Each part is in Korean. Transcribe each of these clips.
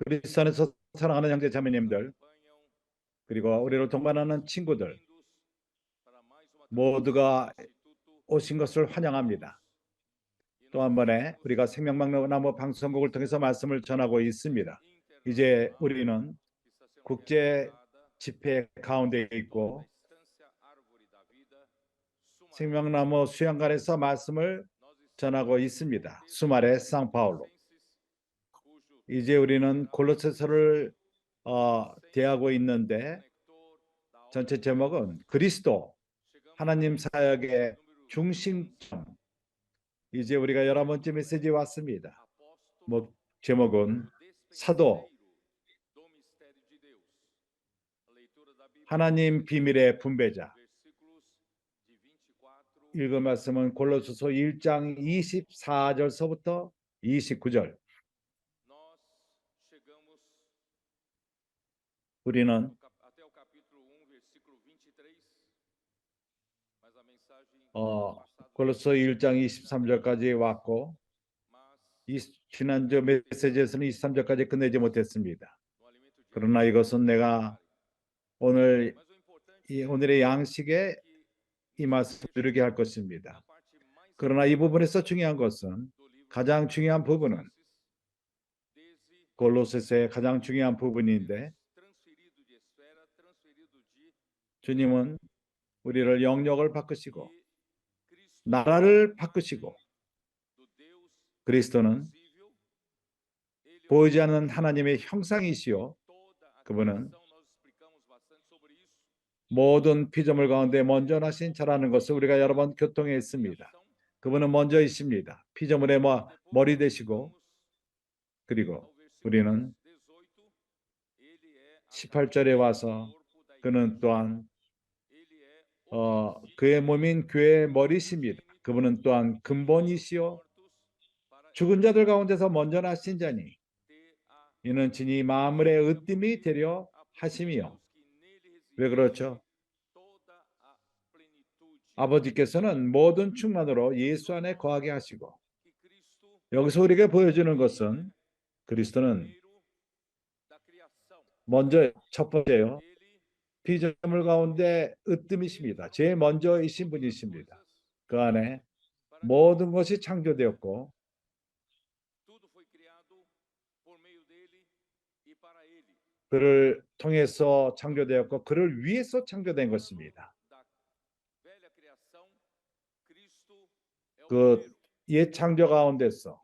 그리스도 안에서 사랑하는 형제 자매님들, 그리고 우리를 동반하는 친구들 모두가 오신 것을 환영합니다. 또 한 번에 우리가 생명나무 방송국을 통해서 말씀을 전하고 있습니다. 이제 우리는 국제 집회 가운데 있고 생명나무 수양관에서 말씀을 전하고 있습니다. 수마레 상파울로. 이제 우리는 골로새서를 대하고 있는데 전체 제목은 그리스도 하나님 사역의 중심점. 이제 우리가 11번째 메시지에 왔습니다. 제목은 사도 하나님 비밀의 분배자. 읽은 말씀은 골로새서 1장 24절서부터 29절. 우리는 골로새 1장 23절까지 왔고 지난주 메시지에서는 23절까지 끝내지 못했습니다. 그러나 이것은 내가 오늘의 양식에 이 말씀을 이루게 할 것입니다. 그러나 이 부분에서 중요한 것은 가장 중요한 부분은 골로새서의 가장 중요한 부분인데 주님은 우리를 영역을 바꾸시고 나라를 바꾸시고 그리스도는 보이지 않는 하나님의 형상이시요 그분은 모든 피조물 가운데 먼저 나신 자라는 것을 우리가 여러 번 교통했습니다. 그분은 먼저이십니다. 피조물의 머리 되시고 그리고 우리는 18절에 와서 그는 또한 그의 몸인 교회의 머리십니다. 그분은 또한 근본이시요 죽은 자들 가운데서 먼저 나신 자니 이는 진이 만물의 으뜸이 되려 하심이요. 왜 그렇죠? 아버지께서는 모든 충만으로 예수 안에 거하게 하시고 여기서 우리에게 보여주는 것은 그리스도는 먼저 첫 번째요. 피조물 가운데 으뜸이십니다. 제일 먼저이신 분이십니다. 그 안에 모든 것이 창조되었고 그를 통해서 창조되었고 그를 위해서 창조된 것입니다. 그 옛 창조 가운데서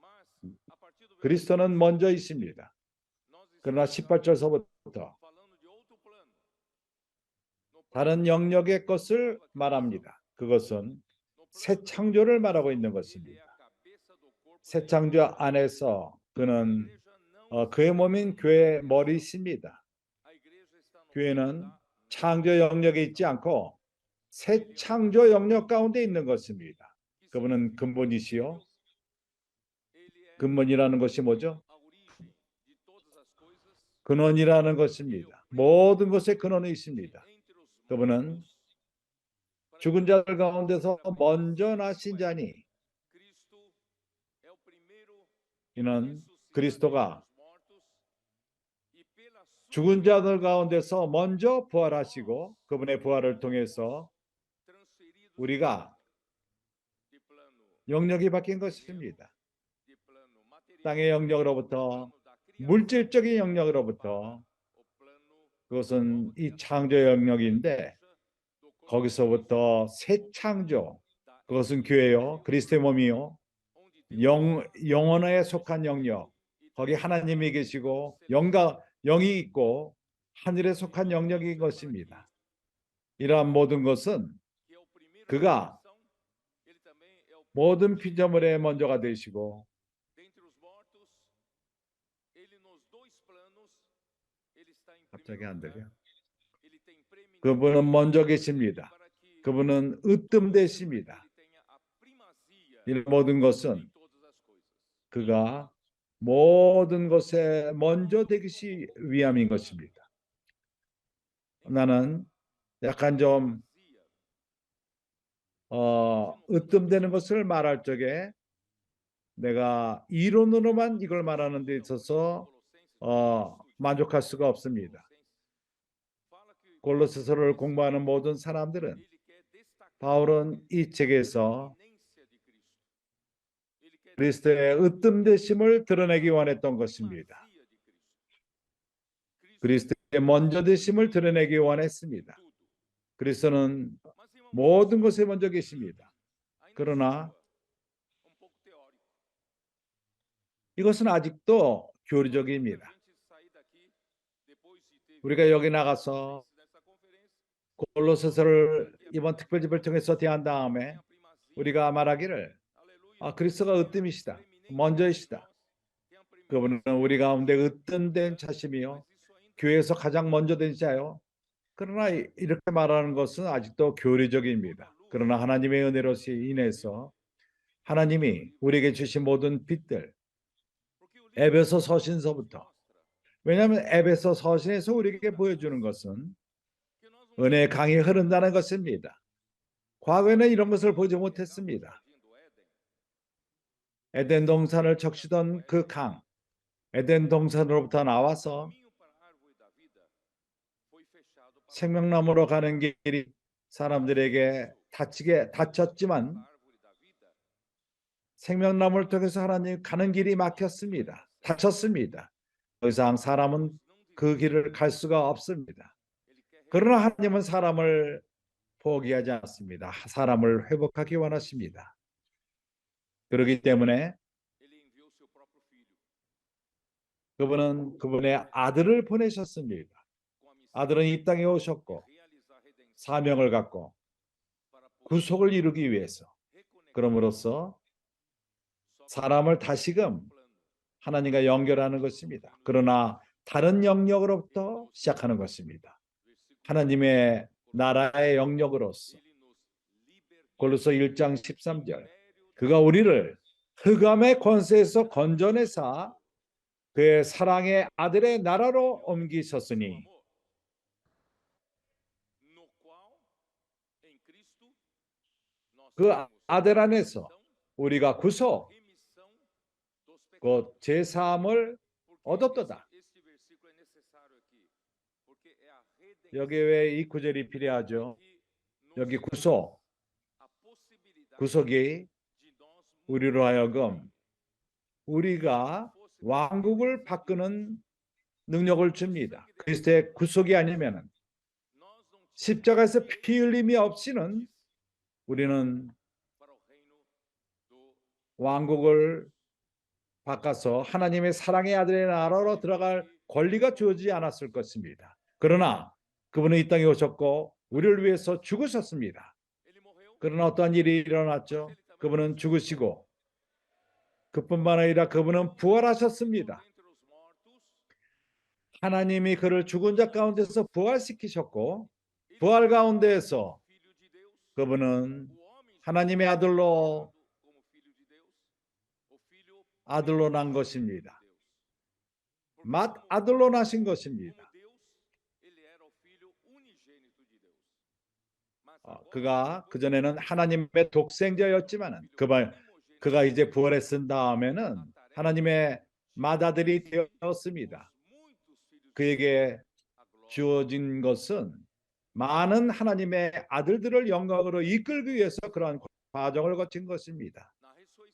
그리스도는 먼저이십니다. 그러나 18절서부터 다른 영역의 것을 말합니다. 그것은 새 창조를 말하고 있는 것입니다. 새 창조 안에서 그는 그의 몸인 교회의 머리십니다. 교회는 창조 영역에 있지 않고 새 창조 영역 가운데 있는 것입니다. 그분은 근본이시요. 근본이라는 것이 뭐죠? 근원이라는 것입니다. 모든 것의 근원이 있습니다. 그분은 죽은 자들 가운데서 먼저 나신 자니 이는 그리스도가 죽은 자들 가운데서 먼저 부활하시고 그분의 부활을 통해서 우리가 영역이 바뀐 것입니다. 땅의 영역으로부터 물질적인 영역으로부터 그것은 이 창조 영역인데 거기서부터 새 창조 그것은 교회요 그리스도의 몸이요 영혼에 속한 영역 거기 하나님이 계시고 영이 있고 하늘에 속한 영역인 것입니다. 이러한 모든 것은 그가 모든 피조물의 먼저가 되시고 갑자기 안 들려. 그분은 먼저 계십니다. 그분은 으뜸되십니다. 이 모든 것은 그가 모든 것에 먼저 되기 위함인 것입니다. 나는 약간 좀 으뜸되는 것을 말할 적에 내가 이론으로만 이걸 말하는 데 있어서 만족할 수가 없습니다. 골로새서를 공부하는 모든 사람들은 바울은 이 책에서 그리스도의 으뜸되심을 드러내기 원했던 것입니다. 그리스도의 먼저 되심을 드러내기 원했습니다. 그리스도는 모든 것에 먼저 계십니다. 그러나 이것은 아직도 교리적입니다. 우리가 여기 나가서 골로새서를 이번 특별집을 통해서 대한 다음에 우리가 말하기를 그리스도가 으뜸이시다, 먼저이시다. 그분은 우리 가운데 으뜸된 자심이요 교회에서 가장 먼저 된 자요. 그러나 이렇게 말하는 것은 아직도 교리적입니다. 그러나 하나님의 은혜로 인해서 하나님이 우리에게 주신 모든 빛들, 에베소 서신서부터, 왜냐하면 에베소 서신에서 우리에게 보여주는 것은 은혜의 강이 흐른다는 것입니다. 과거에는 이런 것을 보지 못했습니다. 에덴 동산을 적시던 그 강, 에덴 동산으로부터 나와서 생명나무로 가는 길이 사람들에게 닫혔지만 생명나무를 통해서 하나님 가는 길이 막혔습니다. 닫혔습니다. 더 이상 사람은 그 길을 갈 수가 없습니다. 그러나 하나님은 사람을 포기하지 않습니다. 사람을 회복하기 원하십니다. 그렇기 때문에 그분은 그분의 아들을 보내셨습니다. 아들은 이 땅에 오셨고 사명을 갖고 구속을 이루기 위해서, 그럼으로써 사람을 다시금 하나님과 연결하는 것입니다. 그러나 다른 영역으로부터 시작하는 것입니다. 하나님의 나라의 영역으로서. 골로새 1장 13절, 그가 우리를 흑암의 권세에서 건져내사 그의 사랑의 아들의 나라로 옮기셨으니 그 아들 안에서 우리가 구속, 곧 제사함을 얻었도다. 여기 왜 이 구절이 필요하죠? 여기 구속이 우리로 하여금 우리가 왕국을 바꾸는 능력을 줍니다. 그리스도의 구속이 아니면, 십자가에서 피 흘림이 없이는 우리는 왕국을 바꿔서 하나님의 사랑의 아들의 나라로 들어갈 권리가 주어지지 않았을 것입니다. 그러나 그분은 이 땅에 오셨고 우리를 위해서 죽으셨습니다. 그러나 어떠한 일이 일어났죠? 그분은 죽으시고 그뿐만 아니라 그분은 부활하셨습니다. 하나님이 그를 죽은 자 가운데서 부활시키셨고 부활 가운데에서 그분은 하나님의 아들로 난 것입니다. 맏아들로 나신 것입니다. 그가 그전에는 하나님의 독생자였지만 그가 이제 부활했은 다음에는 하나님의 맏아들이 되었습니다. 그에게 주어진 것은 많은 하나님의 아들들을 영광으로 이끌기 위해서 그러한 과정을 거친 것입니다.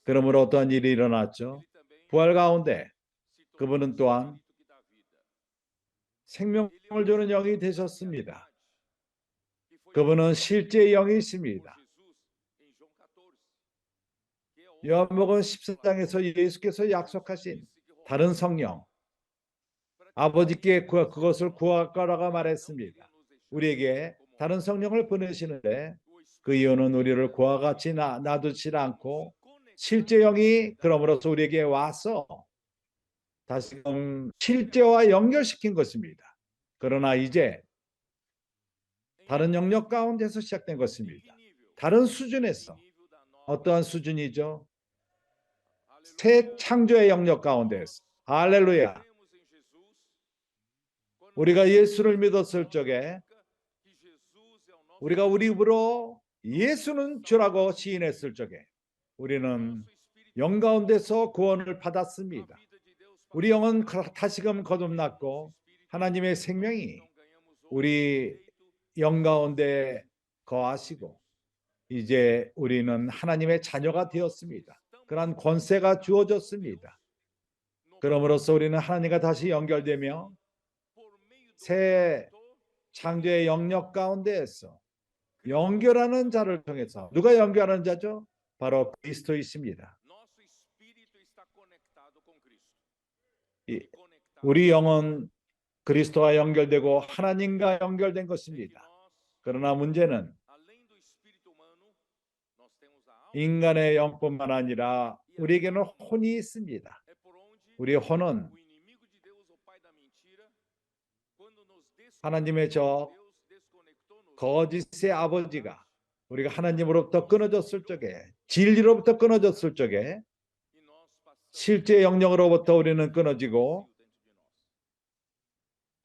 그러므로 어떤 일이 일어났죠? 부활 가운데 그분은 또한 생명을 주는 영이 되셨습니다. 그분은 실제 영이십니다. 요한복음 14장에서 예수께서 약속하신 다른 성령, 아버지께 그것을 구하라고 말했습니다. 우리에게 다른 성령을 보내시는데 그 이유는 우리를 그와 같이 놔두지 않고 실제 영이 그러므로서 우리에게 와서 다시금 실제와 연결시킨 것입니다. 그러나 이제 다른 영역 가운데서 시작된 것입니다. 다른 수준에서. 어떠한 수준이죠? 새 창조의 영역 가운데서. 할렐루야. 우리가 예수를 믿었을 적에 우리가 우리 입으로 예수는 주라고 시인했을 적에 우리는 영 가운데서 구원을 받았습니다. 우리 영은 다시금 거듭났고 하나님의 생명이 우리 영 가운데 거하시고 이제 우리는 하나님의 자녀가 되었습니다. 그러한 권세가 주어졌습니다. 그럼으로써 우리는 하나님과 다시 연결되며 새 창조의 영역 가운데에서 연결하는 자를 통해서, 누가 연결하는 자죠? 바로 그리스도이십니다. 우리 영은 그리스도와 연결되고 하나님과 연결된 것입니다. 그러나 문제는 인간의 영뿐만 아니라 우리에게는 혼이 있습니다. 우리 혼은 하나님의 저 거짓의 아버지가 우리가 하나님으로부터 끊어졌을 적에, 진리로부터 끊어졌을 적에 실제 영역으로부터 우리는 끊어지고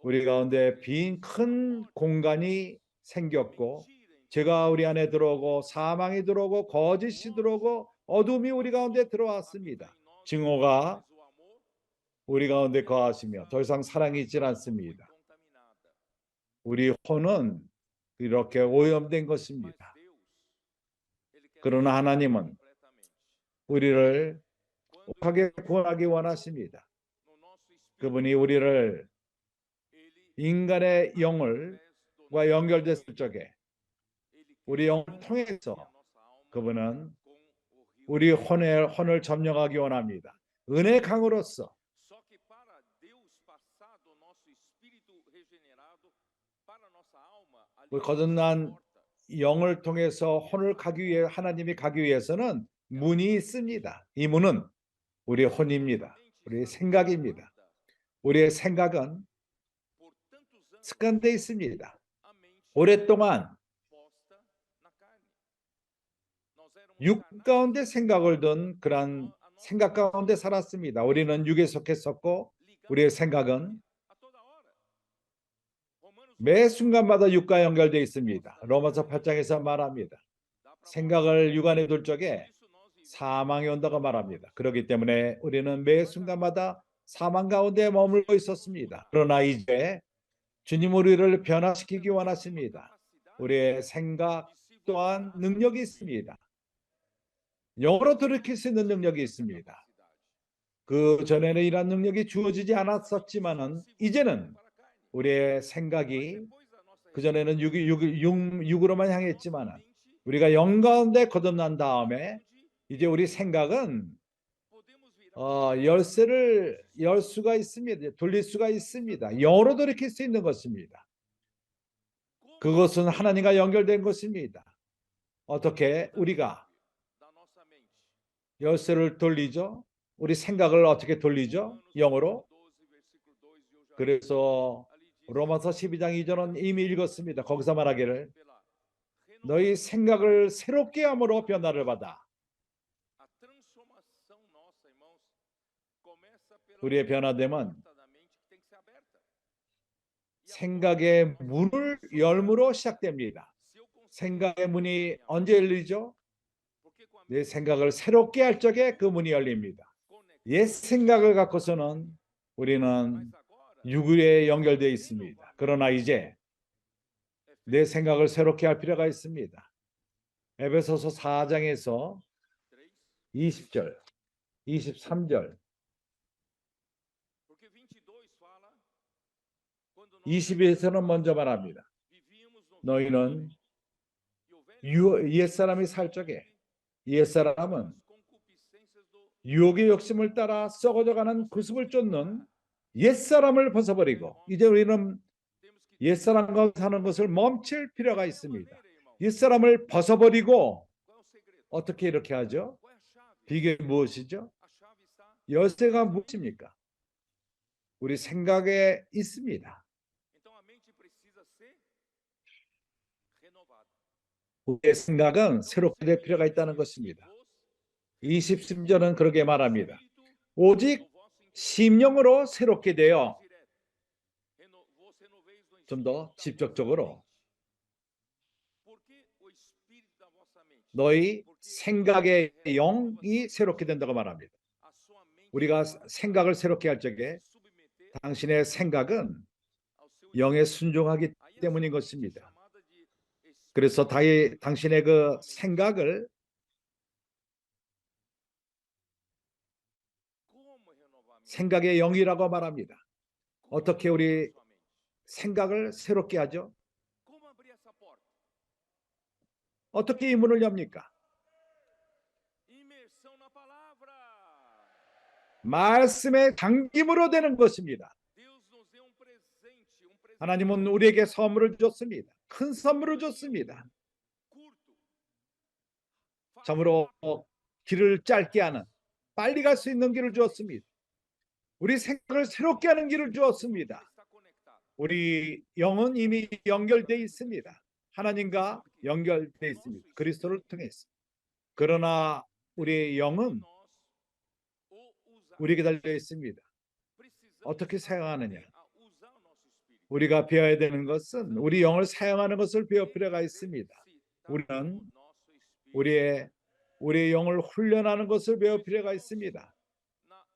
우리 가운데 빈 큰 공간이 생겼고 죄가 우리 안에 들어오고 사망이 들어오고 거짓이 들어오고 어둠이 우리 가운데 들어왔습니다. 증오가 우리 가운데 거하시며 더 이상 사랑이 있지 않습니다. 우리 혼은 이렇게 오염된 것입니다. 그러나 하나님은 우리를 옥하게 구원하기 원하십니다. 그분이 우리를 인간의 영과 연결됐을 적에 우리 영을 통해서 그분은 우리 혼을 점령하기 원합니다. 은혜 강으로서 거듭난 영을 통해서 혼을 가기 위해 하나님이 가기 위해서는 문이 있습니다. 이 문은 우리의 혼입니다. 우리의 생각입니다. 우리의 생각은 습관되어 있습니다. 오랫동안 육 가운데 생각을 둔 그런 생각 가운데 살았습니다. 우리는 육에 속했었고 우리의 생각은 매 순간마다 육과 연결되어 있습니다. 로마서 8장에서 말합니다. 생각을 육 안에 둘 적에 사망이 온다고 말합니다. 그렇기 때문에 우리는 매 순간마다 사망 가운데 머물고 있었습니다. 그러나 이제 주님 우리를 변화시키기 원하십니다. 우리의 생각 또한 능력이 있습니다. 영으로 돌이킬 수 있는 능력이 있습니다. 그 전에는 이런 능력이 주어지지 않았었지만은 이제는 우리의 생각이 그전에는 육으로만 향했지만은 우리가 영 가운데 거듭난 다음에 이제 우리 생각은 열쇠를 열 수가 있습니다. 돌릴 수가 있습니다. 영으로 돌이킬 수 있는 것입니다. 그것은 하나님과 연결된 것입니다. 어떻게 우리가 열쇠를 돌리죠? 우리 생각을 어떻게 돌리죠? 영으로. 그래서 로마서 12장 2절은 이미 읽었습니다. 거기서 말하기를 너희 생각을 새롭게 함으로 변화를 받아. 우리의 변화됨은 생각의 문을 열므로 시작됩니다. 생각의 문이 언제 열리죠? 내 생각을 새롭게 할 적에 그 문이 열립니다. 옛 생각을 갖고서는 우리는 육에 연결되어 있습니다. 그러나 이제 내 생각을 새롭게 할 필요가 있습니다. 에베소서 4장에서 20절, 23절, 20에서는 먼저 말합니다. 너희는 옛사람이 살 적에 옛사람은 유혹의 욕심을 따라 썩어져가는 구습을 쫓는 옛사람을 벗어버리고 이제 우리는 옛사람과 사는 것을 멈출 필요가 있습니다. 옛사람을 벗어버리고 어떻게 이렇게 하죠? 비결이 무엇이죠? 열쇠가 무엇입니까? 우리 생각에 있습니다. 우리의 생각은 새롭게 될 필요가 있다는 것입니다. 20심절은 그렇게 말합니다. 오직 심령으로 새롭게 되어 좀 더 직접적으로 너희 생각의 영이 새롭게 된다고 말합니다. 우리가 생각을 새롭게 할 적에 당신의 생각은 영에 순종하기 때문인 것입니다. 그래서 당신의 그 생각을 생각의 영이라고 말합니다. 어떻게 우리 생각을 새롭게 하죠? 어떻게 이 문을 엽니까? 말씀의 잠김으로 되는 것입니다. 하나님은 우리에게 선물을 줬습니다. 큰 선물을 줬습니다. 참으로 길을 짧게 하는, 빨리 갈 수 있는 길을 주었습니다. 우리 생각을 새롭게 하는 길을 주었습니다. 우리 영은 이미 연결되어 있습니다. 하나님과 연결되어 있습니다. 그리스도를 통해서. 그러나 우리의 영은 우리에게 달려 있습니다. 어떻게 사용하느냐? 우리가 배워야 되는 것은 우리 영을 사용하는 것을 배울 필요가 있습니다. 우리는 우리의 영을 훈련하는 것을 배울 필요가 있습니다.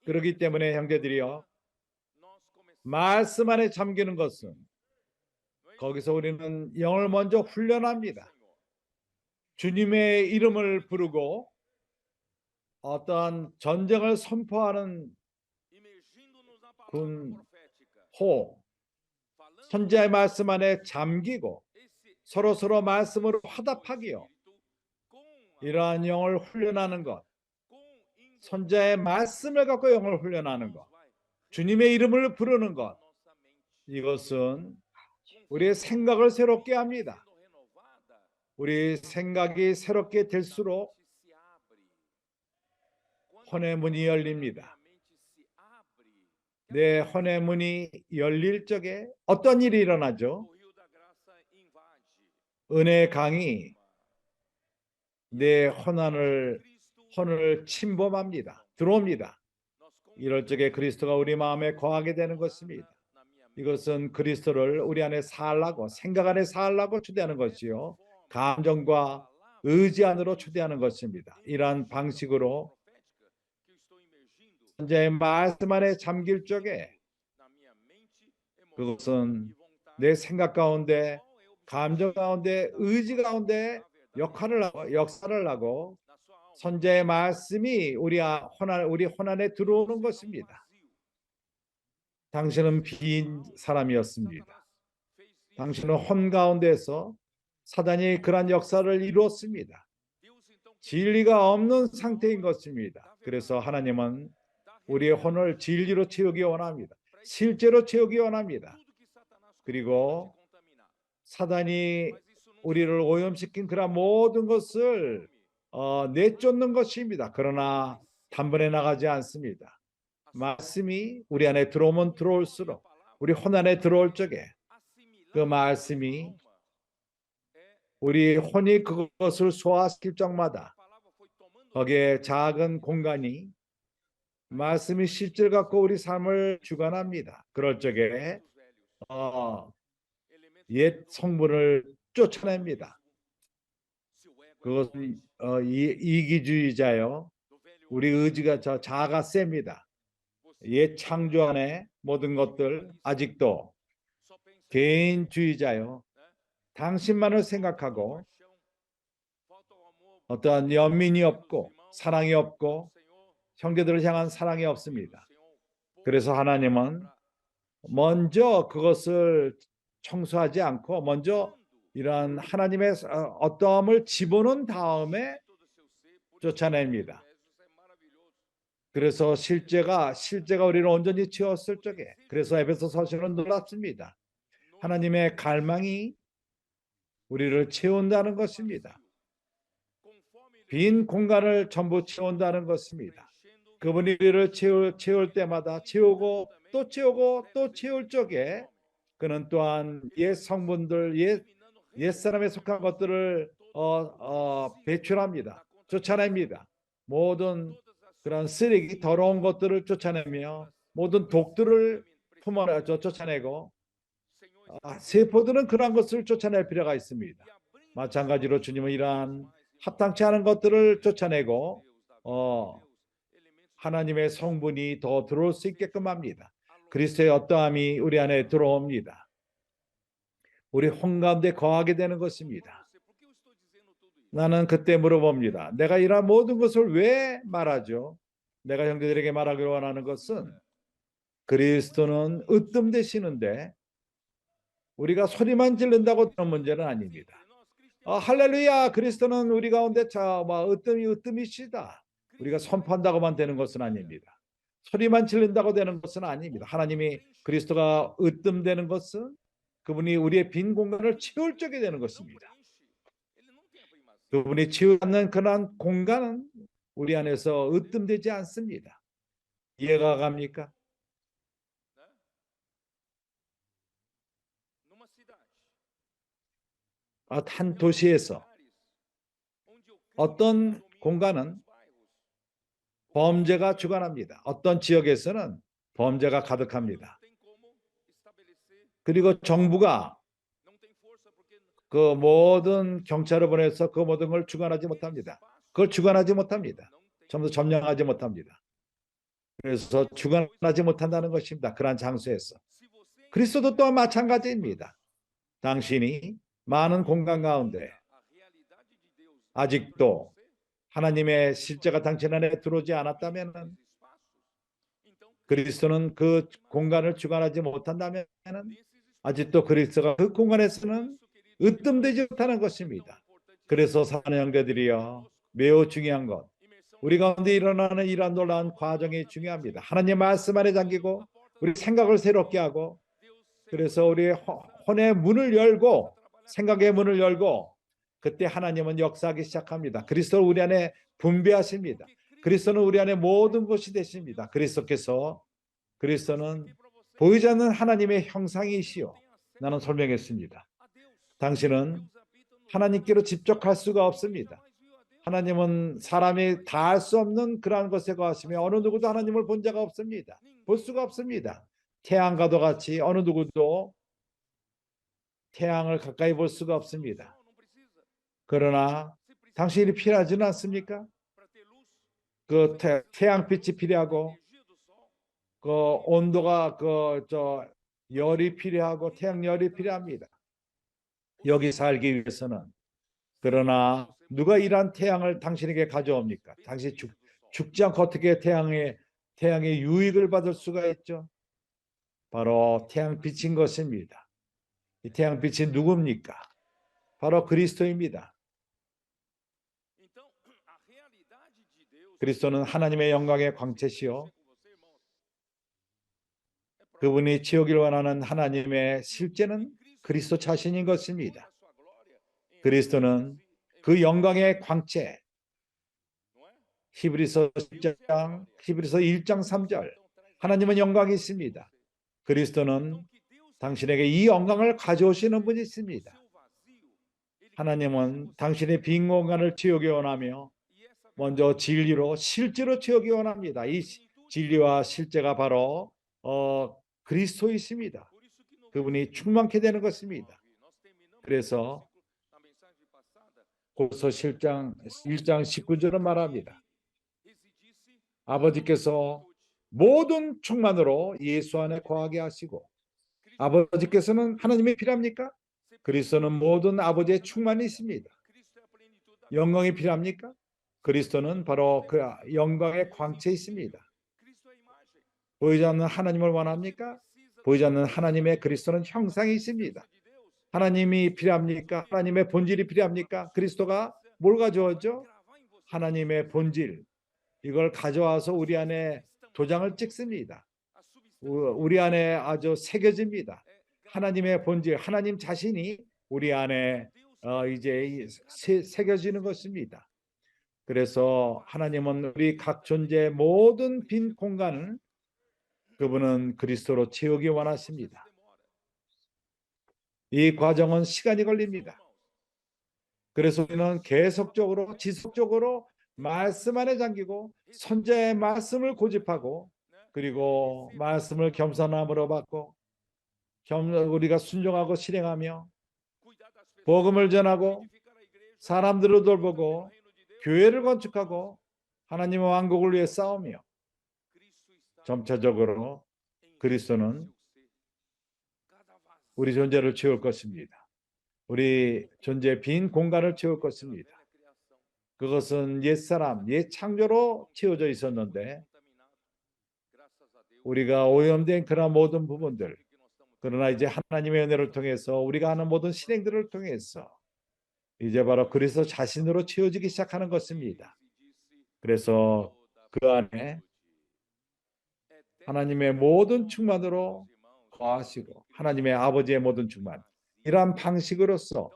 그렇기 때문에 형제들이여, 말씀 안에 잠기는 것은 거기서 우리는 영을 먼저 훈련합니다. 주님의 이름을 부르고 어떠한 전쟁을 선포하는 군호, 선지자의 말씀 안에 잠기고 서로 말씀으로 화답하기요. 이러한 영을 훈련하는 것, 선지자의 말씀을 갖고 영을 훈련하는 것, 주님의 이름을 부르는 것, 이것은 우리의 생각을 새롭게 합니다. 우리 생각이 새롭게 될수록 혼의 문이 열립니다. 내 혼의 문이 열릴 적에 어떤 일이 일어나죠? 은혜의 강이 내 혼을 침범합니다. 들어옵니다. 이럴 적에 그리스도가 우리 마음에 거하게 되는 것입니다. 이것은 그리스도를 우리 안에 살라고, 생각 안에 살라고 초대하는 것이요, 감정과 의지 안으로 초대하는 것입니다. 이러한 방식으로 선지자의 말씀 안에 잠길 적에 그것은 내 생각 가운데, 감정 가운데, 의지 가운데 역사를 하고 선지자의 말씀이 우리 혼 안에 들어오는 것입니다. 당신은 빈 사람이었습니다. 당신은 혼 가운데서 사단이 그러한 역사를 이루었습니다. 진리가 없는 상태인 것입니다. 그래서 하나님은 우리의 혼을 진리로 채우기 원합니다. 실제로 채우기 원합니다. 그리고 사단이 우리를 오염시킨 그런 모든 것을 내쫓는 것입니다. 그러나 단번에 나가지 않습니다. 말씀이 우리 안에 들어오면 들어올수록, 우리 혼 안에 들어올 적에 그 말씀이 우리 혼이 그것을 소화시킬 적마다 거기에 작은 공간이 말씀이 실질 갖고 우리 삶을 주관합니다. 그럴 적에 옛 성분을 쫓아냅니다. 그것은 이기주의자요, 우리 의지가 자아가 셉니다. 옛 창조 안에 모든 것들, 아직도 개인주의자요, 당신만을 생각하고 어떠한 연민이 없고 사랑이 없고 형제들을 향한 사랑이 없습니다. 그래서 하나님은 먼저 그것을 청소하지 않고 먼저 이러한 하나님의 어떠함을 집어넣은 다음에 쫓아냅니다. 그래서 실제가 우리를 온전히 채웠을 적에, 그래서 에베소서신은 놀랍습니다. 하나님의 갈망이 우리를 채운다는 것입니다. 빈 공간을 전부 채운다는 것입니다. 그분이 우리를 채울 때마다 채우고 또 채우고 또 채울 적에 그는 또한 옛 성분들, 옛 사람에 속한 것들을 배출합니다. 쫓아냅니다. 모든 그런 쓰레기, 더러운 것들을 쫓아내며 모든 독들을 쫓아내고 세포들은 그러한 것을 쫓아낼 필요가 있습니다. 마찬가지로 주님은 이러한 합당치 않은 것들을 쫓아내고 하나님의 성분이 더 들어올 수 있게끔 합니다. 그리스도의 어떠함이 우리 안에 들어옵니다. 우리 혼가운데 거하게 되는 것입니다. 나는 그때 물어봅니다. 내가 이러한 모든 것을 왜 말하죠? 내가 형제들에게 말하기를 원하는 것은 그리스도는 으뜸되시는데 우리가 소리만 지른다고 되는 문제는 아닙니다. 할렐루야, 그리스도는 우리 가운데 으뜸이시다. 우리가 선포한다고만 되는 것은 아닙니다. 소리만 지른다고 되는 것은 아닙니다. 하나님이 그리스도가 으뜸되는 것은 그분이 우리의 빈 공간을 채울 적이 되는 것입니다. 그분이 채우지 않는 그러한 공간은 우리 안에서 으뜸되지 않습니다. 이해가 갑니까? 한 도시에서 어떤 공간은 범죄가 주관합니다. 어떤 지역에서는 범죄가 가득합니다. 그리고 정부가 그 모든 경찰을 보내서 그 모든 걸 주관하지 못합니다. 그걸 주관하지 못합니다. 전부 점령하지 못합니다. 그래서 주관하지 못한다는 것입니다. 그러한 장소에서. 그리스도도 또한 마찬가지입니다. 당신이 많은 공간 가운데 아직도 하나님의 실제가 당신 안에 들어오지 않았다면 그리스도는 그 공간을 주관하지 못한다면 아직도 그리스도가 그 공간에서는 으뜸되지 못하는 것입니다. 그래서 사는 형제들이여, 매우 중요한 것, 우리 가운데 일어나는 이러한 놀라운 과정이 중요합니다. 하나님 말씀 안에 잠기고 우리 생각을 새롭게 하고, 그래서 우리의 혼의 문을 열고 생각의 문을 열고, 그때 하나님은 역사하기 시작합니다. 그리스도를 우리 안에 분배하십니다. 그리스도는 우리 안에 모든 것이 되십니다. 그리스도는 보이지 않는 하나님의 형상이시요. 나는 설명했습니다. 당신은 하나님께로 직접 갈 수가 없습니다. 하나님은 사람이 다 할 수 없는 그러한 것에 거하시며 어느 누구도 하나님을 본 자가 없습니다. 볼 수가 없습니다. 태양과도 같이 어느 누구도 태양을 가까이 볼 수가 없습니다. 그러나 당신이 필요하지는 않습니까? 그 태양빛이 필요하고 그 온도가 열이 필요하고 태양열이 필요합니다. 여기 살기 위해서는. 그러나 누가 이러한 태양을 당신에게 가져옵니까? 당신이 죽지 않고 어떻게 태양의 유익을 받을 수가 있죠? 바로 태양빛인 것입니다. 이 태양빛이 누굽니까? 바로 그리스도입니다. 그리스도는 하나님의 영광의 광채시요, 그분이 채우길 원하는 하나님의 실제는 그리스도 자신인 것입니다. 그리스도는 그 영광의 광채, 히브리서 1장 3절, 하나님은 영광이 있습니다. 그리스도는 당신에게 이 영광을 가져오시는 분이 있습니다. 하나님은 당신의 빈 공간을 채우기 원하며 먼저 진리로 실제로 채우기 원합니다. 이 진리와 실제가 바로 그리스도이십니다. 그분이 충만케 되는 것입니다. 그래서 고린도서 1장 19절은 말합니다. 아버지께서 모든 충만으로 예수 안에 거하게 하시고, 아버지께서는 하나님이 필요합니까? 그리스도는 모든 아버지의 충만이 있습니다. 영광이 필요합니까? 그리스도는 바로 그 영광의 광채에 있습니다. 보이지 않는 하나님을 원합니까? 보이지 않는 하나님의 그리스도는 형상이 있습니다. 하나님이 필요합니까? 하나님의 본질이 필요합니까? 그리스도가 뭘 가져오죠? 하나님의 본질, 이걸 가져와서 우리 안에 도장을 찍습니다. 우리 안에 아주 새겨집니다. 하나님의 본질, 하나님 자신이 우리 안에 이제 새겨지는 것입니다. 그래서 하나님은 우리 각 존재의 모든 빈 공간을 그분은 그리스도로 채우기 원하십니다. 이 과정은 시간이 걸립니다. 그래서 우리는 계속적으로 지속적으로 말씀 안에 잠기고 선자의 말씀을 고집하고, 그리고 말씀을 겸손함으로 받고 우리가 순종하고 실행하며 복음을 전하고 사람들을 돌보고 교회를 건축하고 하나님의 왕국을 위해 싸우며 점차적으로 그리스도는 우리 존재를 채울 것입니다. 우리 존재의 빈 공간을 채울 것입니다. 그것은 옛사람, 옛 창조로 채워져 있었는데 우리가 오염된 그런 모든 부분들, 그러나 이제 하나님의 은혜를 통해서 우리가 하는 모든 실행들을 통해서 이제 바로 그리스도 자신으로 채워지기 시작하는 것입니다. 그래서 그 안에 하나님의 모든 충만으로 거하시고 하나님의 아버지의 모든 충만, 이러한 방식으로서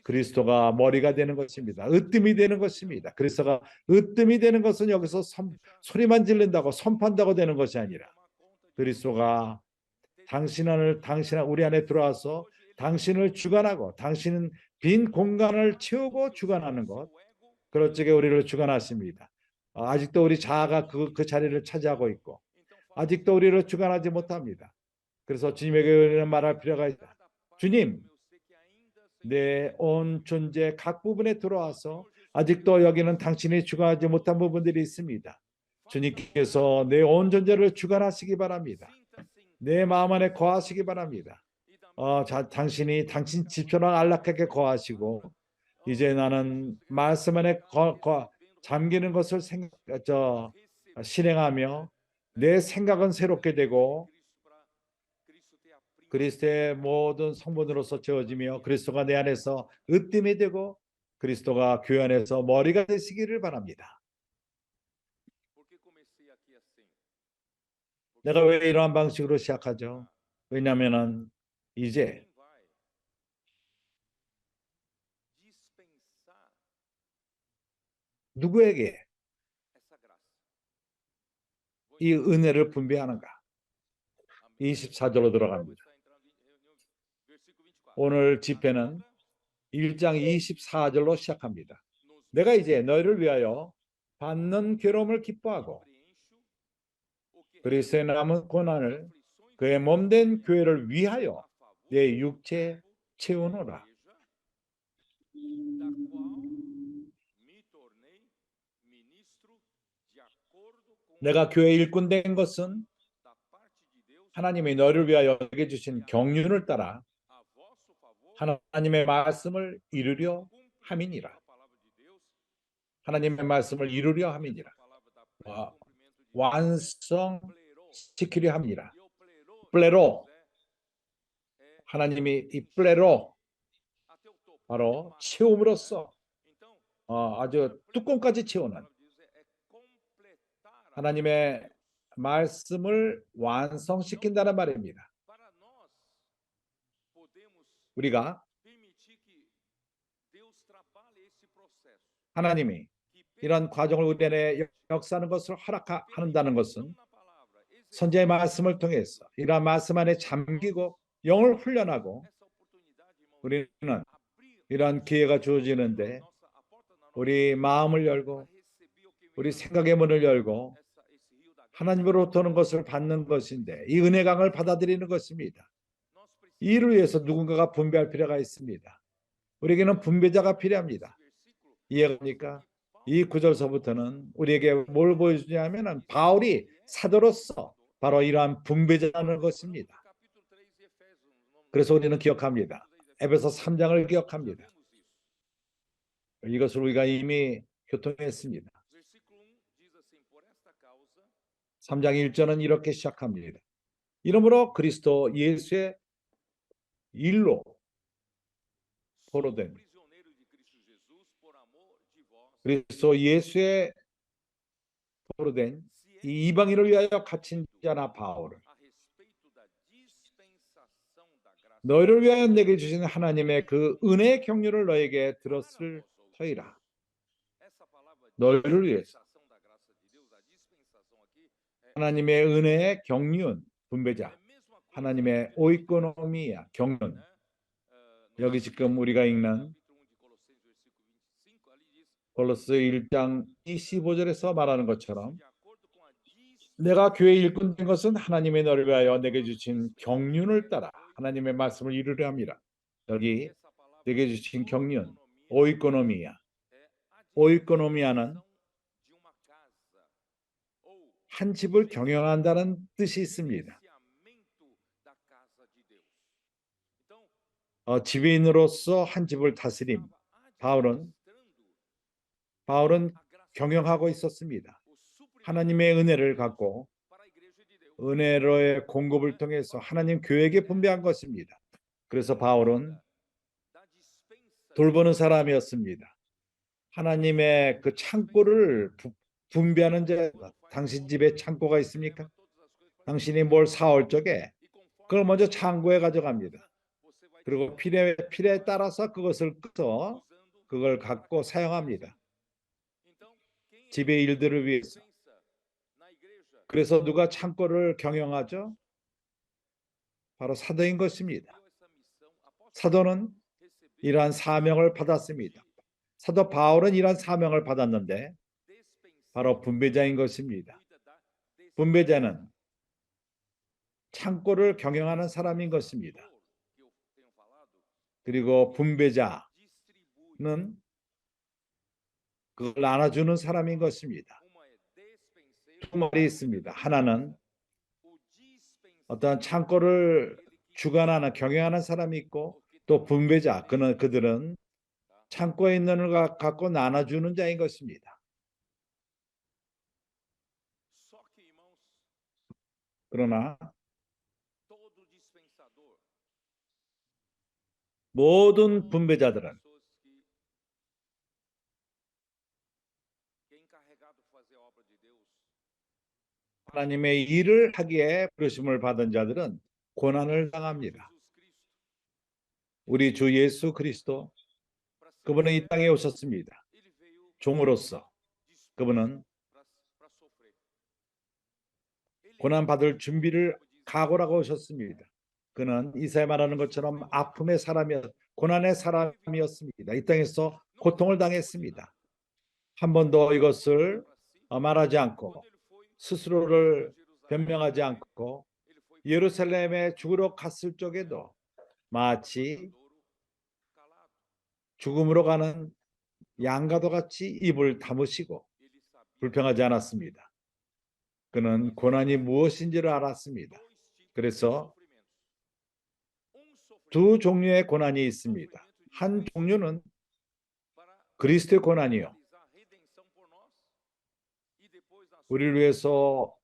그리스도가 머리가 되는 것입니다. 으뜸이 되는 것입니다. 그리스도가 으뜸이 되는 것은 여기서 소리만 지른다고 선포한다고 되는 것이 아니라 그리스도가 당신 우리 안에 들어와서 당신을 주관하고 당신은 빈 공간을 채우고 주관하는 것, 그렇게 우리를 주관하십니다. 아직도 우리 자아가 그 자리를 차지하고 있고 아직도 우리를 주관하지 못합니다. 그래서 주님에게 우리는 말할 필요가 있다. 주님, 내 온 존재 각 부분에 들어와서 아직도 여기는 당신이 주관하지 못한 부분들이 있습니다. 주님께서 내 온 존재를 주관하시기 바랍니다. 내 마음 안에 거하시기 바랍니다. 당신 집처럼 안락하게 거하시고 이제 나는 말씀 안에 잠기는 것을 실행하며 내 생각은 새롭게 되고 그리스도의 모든 성분으로서 채워지며 그리스도가 내 안에서 으뜸이 되고 그리스도가 교회 안에서 머리가 되시기를 바랍니다. 내가 왜 이러한 방식으로 시작하죠? 왜냐하면 이제 누구에게 이 은혜를 분배하는가? 24절로 들어갑니다. 오늘 집회는 1장 24절로 시작합니다. 내가 이제 너희를 위하여 받는 괴로움을 기뻐하고 그리스도의 남은 고난을 그의 몸된 교회를 위하여 내 육체에 채우노라. 내가 교회 일꾼 된 것은 하나님이 너희를 위하여 내게 주신 경륜을 따라 하나님의 말씀을 이루려 함이니라. 하나님의 말씀을 이루려 함이니라. 완성시키려 함이니라. 플레로, 하나님이 이 플레로 바로 채움으로써 아주 뚜껑까지 채우는 하나님의 말씀을 완성시킨다는 말입니다. 우리가 하나님이 이런 과정을 우리 안에 역사하는 것을 허락한다는 것은 선지자의 말씀을 통해서 이러한 말씀 안에 잠기고 영을 훈련하고 우리는 이러한 기회가 주어지는데 우리 마음을 열고 우리 생각의 문을 열고 하나님으로부터 오는 것을 받는 것인데 이 은혜강을 받아들이는 것입니다. 이를 위해서 누군가가 분배할 필요가 있습니다. 우리에게는 분배자가 필요합니다. 이해갑니까? 이 구절서부터는 우리에게 뭘 보여주냐면 바울이 사도로서 바로 이러한 분배자라는 것입니다. 그래서 우리는 기억합니다. 에베소 3장을 기억합니다. 이것을 우리가 이미 교통했습니다. 3장 1절은 이렇게 시작합니다. 이러므로 그리스도 예수의 일로 포로된 그리스도 예수의 포로된 이 이방인을 위하여 갇힌 자나 바울을 너희를 위하여 내게 주신 하나님의 그 은혜의 경륜을 너에게 들었을 터이라. 너희를 위해서 하나님의 은혜의 경륜, 분배자, 하나님의 오이코노미아, 경륜. 여기 지금 우리가 읽는 골로새 1장 25절에서 말하는 것처럼 내가 교회 일꾼 된 것은 하나님의 너를 위하여 내게 주신 경륜을 따라 하나님의 말씀을 이루려 함이라. 여기 내게 주신 경륜, 오이코노미아. 오이코노미아는 한 집을 경영한다는 뜻이 있습니다. 지배인으로서 한 집을 다스림. 바울은 경영하고 있었습니다. 하나님의 은혜를 갖고 은혜로의 공급을 통해서 하나님 교회에게 분배한 것입니다. 그래서 바울은 돌보는 사람이었습니다. 하나님의 그 창고를 분배하는 자. 당신 집에 창고가 있습니까? 당신이 뭘 사올 적에 그걸 먼저 창고에 가져갑니다. 그리고 필요에 따라서 그것을 꺼서 그걸 갖고 사용합니다. 집의 일들을 위해서. 그래서 누가 창고를 경영하죠? 바로 사도인 것입니다. 사도는 이러한 사명을 받았습니다. 사도 바울은 이러한 사명을 받았는데 바로 분배자인 것입니다. 분배자는 창고를 경영하는 사람인 것입니다. 그리고 분배자는 그걸 나눠주는 사람인 것입니다. 두 말이 있습니다. 하나는 어떤 창고를 주관하는 경영하는 사람이 있고 또 분배자, 그들은 창고에 있는 걸 갖고 나눠주는 자인 것입니다. 그러나 모든 분배자들은 하나님의 일을 하기에 부르심을 받은 자들은 고난을 당합니다. 우리 주 예수 그리스도, 그분은 이 땅에 오셨습니다. 종으로서 그분은 고난받을 준비를 각오하고 오셨습니다. 그는 이사야 말하는 것처럼 아픔의 고난의 사람이었습니다. 이 땅에서 고통을 당했습니다. 한 번도 이것을 말하지 않고 스스로를 변명하지 않고 예루살렘에 죽으러 갔을 적에도 마치 죽음으로 가는 양과도 같이 입을 다무시고 불평하지 않았습니다. 그는 고난이 무엇인지를 알았습니다. 그래서 두 종류의 고난이 있습니다. 한 종류는 그리스도의 고난이요, 우리를 위해서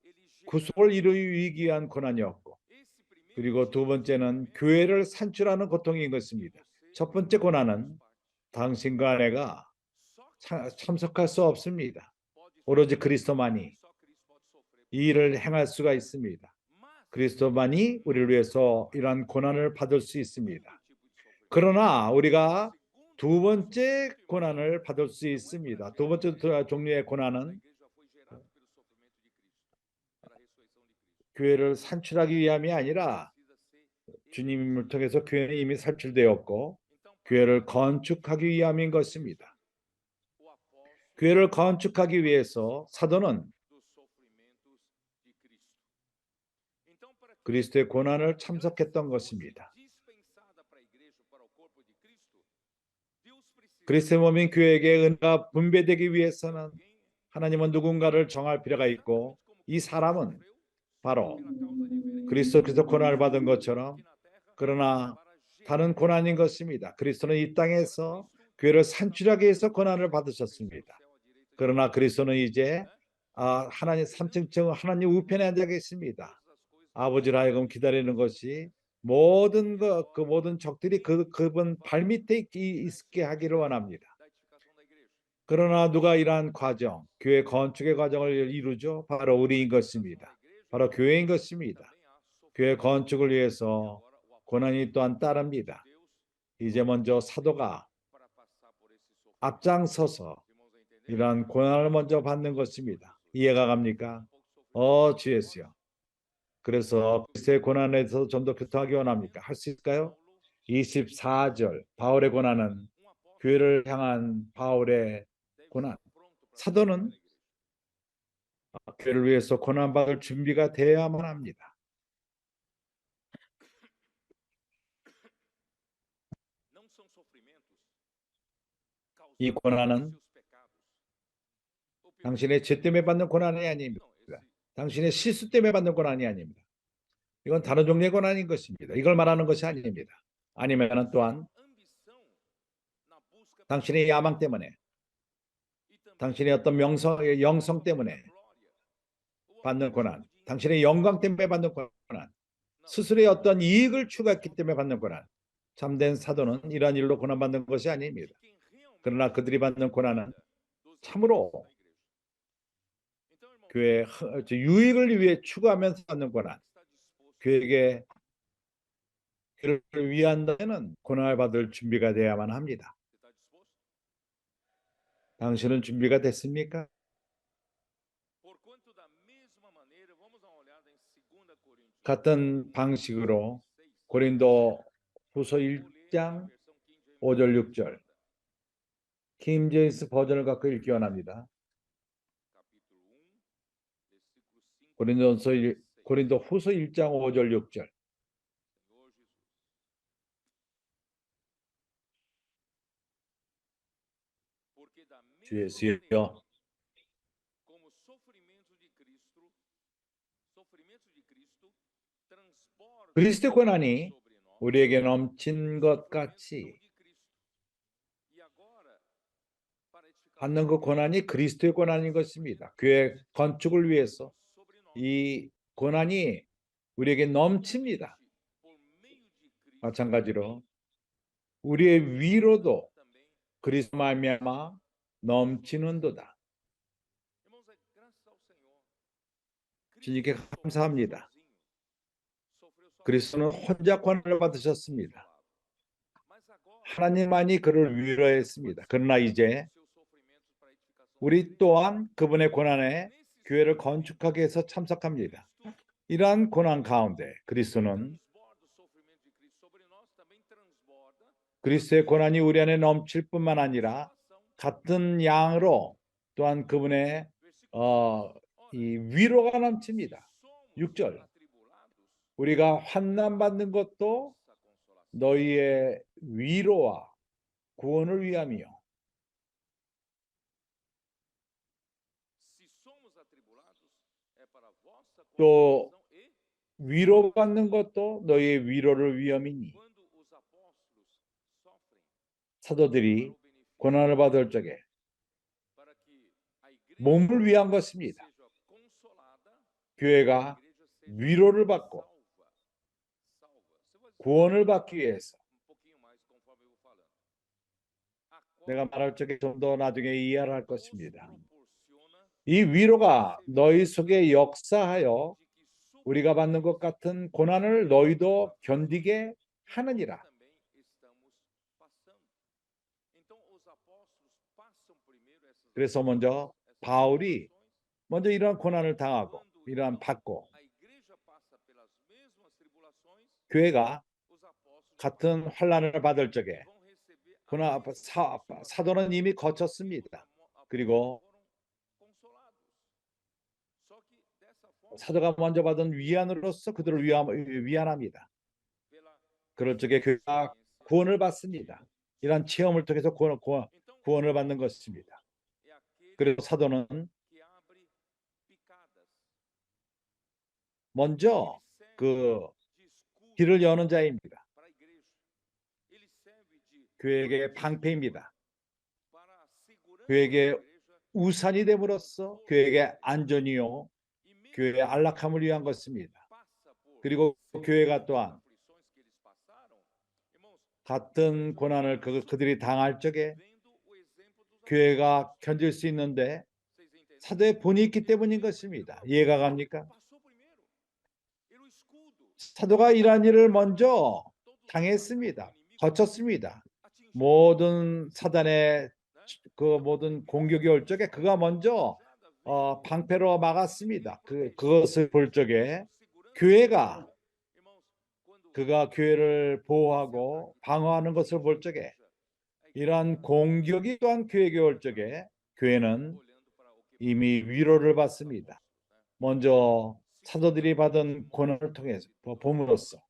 구속을 이루기 위한 고난이었고, 그리고 두 번째는 교회를 산출하는 고통인 것입니다. 첫 번째 고난은 당신과 내가 참석할 수 없습니다. 오로지 그리스도만이 이 일을 행할 수가 있습니다. 그리스도만이 우리를 위해서 이러한 고난을 받을 수 있습니다. 그러나 우리가 두 번째 고난을 받을 수 있습니다. 두 번째 종류의 고난은 교회를 산출하기 위함이 아니라 주님을 통해서 교회는 이미 산출되었고 교회를 건축하기 위함인 것입니다. 교회를 건축하기 위해서 사도는 그리스도의 고난을 참석했던 것입니다. 그리스도의 몸인 교회에게 은혜가 분배되기 위해서는 하나님은 누군가를 정할 필요가 있고 이 사람은 바로 그리스도께서 고난을 받은 것처럼 그러나 다른 고난인 것입니다. 그리스도는 이 땅에서 교회를 산출하기 위해서 고난을 받으셨습니다. 그러나 그리스도는 이제 하나님 3층 하나님 우편에 앉아 계십니다. 아버지를 하여금 기다리는 것이 모든 그 모든 적들이 그분 발밑에 있게 하기를 원합니다. 그러나 누가 이러한 과정, 교회 건축의 과정을 이루죠? 바로 우리인 것입니다. 바로 교회인 것입니다. 교회 건축을 위해서 고난이 또한 따릅니다. 이제 먼저 사도가 앞장서서 이러한 고난을 먼저 받는 것입니다. 이해가 갑니까? 주 예수요. 그래서 그리스도의 고난에서 좀 더 교통하기 원합니까? 할 수 있을까요? 24절 바울의 고난은 교회를 향한 바울의 고난. 사도는 교회를 위해서 고난받을 준비가 되어야만 합니다. 이 고난은 당신의 죄 때문에 받는 고난이 아닙니다. 당신의 실수 때문에 받는 고난이 아닙니다. 이건 다른 종류의 고난인 것입니다. 이걸 말하는 것이 아닙니다. 아니면 또한 당신의 야망 때문에, 당신의 어떤 영성 때문에 받는 고난, 당신의 영광 때문에 받는 고난, 스스로의 어떤 이익을 추구했기 때문에 받는 고난. 참된 사도는 이러한 일로 고난받는 것이 아닙니다. 그러나 그들이 받는 고난은 참으로 교회의 유익을 위해 추구하면서 받는 고난, 교회를 위한다면 고난을 받을 준비가 되어야만 합니다. 당신은 준비가 됐습니까? 같은 방식으로 고린도 후서 1장 5절 6절 킹 제임스 버전을 갖고 읽기 원합니다. 고린도 후서 1장 5절 6절. 주 예수여, 그리스도의 고난이 우리에게 넘친 것 같이 받는 그 고난이 그리스도의 고난인 것입니다. 교회 건축을 위해서 이 고난이 우리에게 넘칩니다. 마찬가지로 우리의 위로도 그리스도 말미암아 넘치는도다. 주님께 감사합니다. 그리스도는 혼자 고난을 받으셨습니다. 하나님만이 그를 위로했습니다. 그러나 이제 우리 또한 그분의 고난에 교회를 건축하기 위해서 참석합니다. 이러한 고난 가운데 그리스도는 그리스도의 고난이 우리 안에 넘칠 뿐만 아니라 같은 양으로 또한 그분의 이 위로가 넘칩니다. 6절 우리가 환난받는 것도 너희의 위로와 구원을 위함이요. 또 위로받는 것도 너희의 위로를 위함이니 사도들이 고난을 받을 적에 몸을 위한 것입니다. 교회가 위로를 받고 구원을 받기 위해서. 내가 말할 적에 좀 더 나중에 이해를 할 것입니다. 이 위로가 너희 속에 역사하여 우리가 받는 것 같은 고난을 너희도 견디게 하느니라. 그래서 먼저 바울이 이러한 고난을 당하고 이러한 받고 교회가 같은 환난을 받을 적에 사도는 이미 거쳤습니다. 그리고 사도가 먼저 받은 위안으로서 그들을 위안합니다. 그럴 적에 교회가 구원을 받습니다. 이러한 체험을 통해서 구원을 받는 것입니다. 그래서 사도는 먼저 그 길을 여는 자입니다. 교회에게 방패입니다. 교회에게 우산이 됨으로써 교회에게 안전이요 교회의 안락함을 위한 것입니다. 그리고 교회가 또한 같은 고난을 그들이 당할 적에 교회가 견딜 수 있는데 사도의 본이 있기 때문인 것입니다. 이해가 갑니까? 사도가 이러한 일을 먼저 당했습니다. 거쳤습니다. 모든 사단의 모든 공격이 올 적에 그가 먼저 방패로 막았습니다. 그것을 볼 적에 그가 교회를 보호하고 방어하는 것을 볼 적에 이러한 공격이 또한 교회에게 올 적에 교회는 이미 위로를 받습니다. 먼저 사도들이 받은 고난을 통해서 봄으로써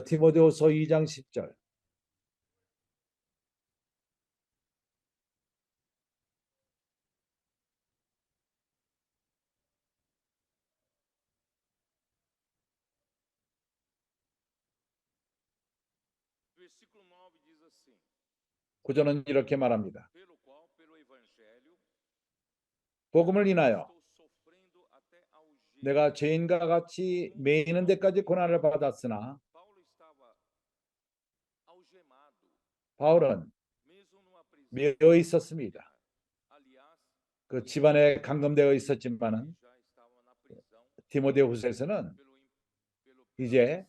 디모데후서 2장 10절 구절은 이렇게 말합니다. 복음을 인하여 내가 죄인과 같이 매이는 데까지 고난을 받았으나 바울은 매여 있었습니다. 그 집안에 감금되어 있었지만은 디모데후서에서는 이제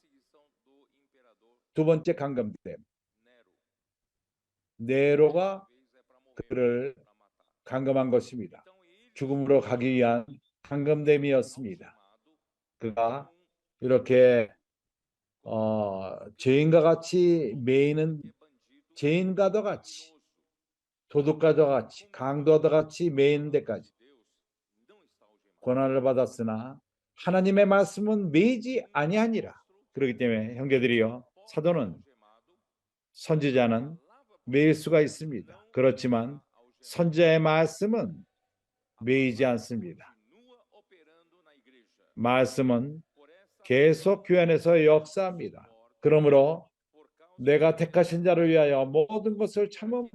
두 번째 감금됨, 네로가 그를 감금한 것입니다. 죽음으로 가기 위한 감금됨이었습니다. 그가 이렇게 죄인과 같이 매이는 죄인과도 같이 도둑과도 같이 강도와도 같이 매이는 데까지 고난을 받았으나 하나님의 말씀은 매이지 아니하니라. 그렇기 때문에 형제들이여, 사도는 선지자는 매일 수가 있습니다. 그렇지만 선지자의 말씀은 매이지 않습니다. 말씀은 계속 교회 안에서 역사합니다. 그러므로 내가 택하신 자를 위하여 모든 것을 참음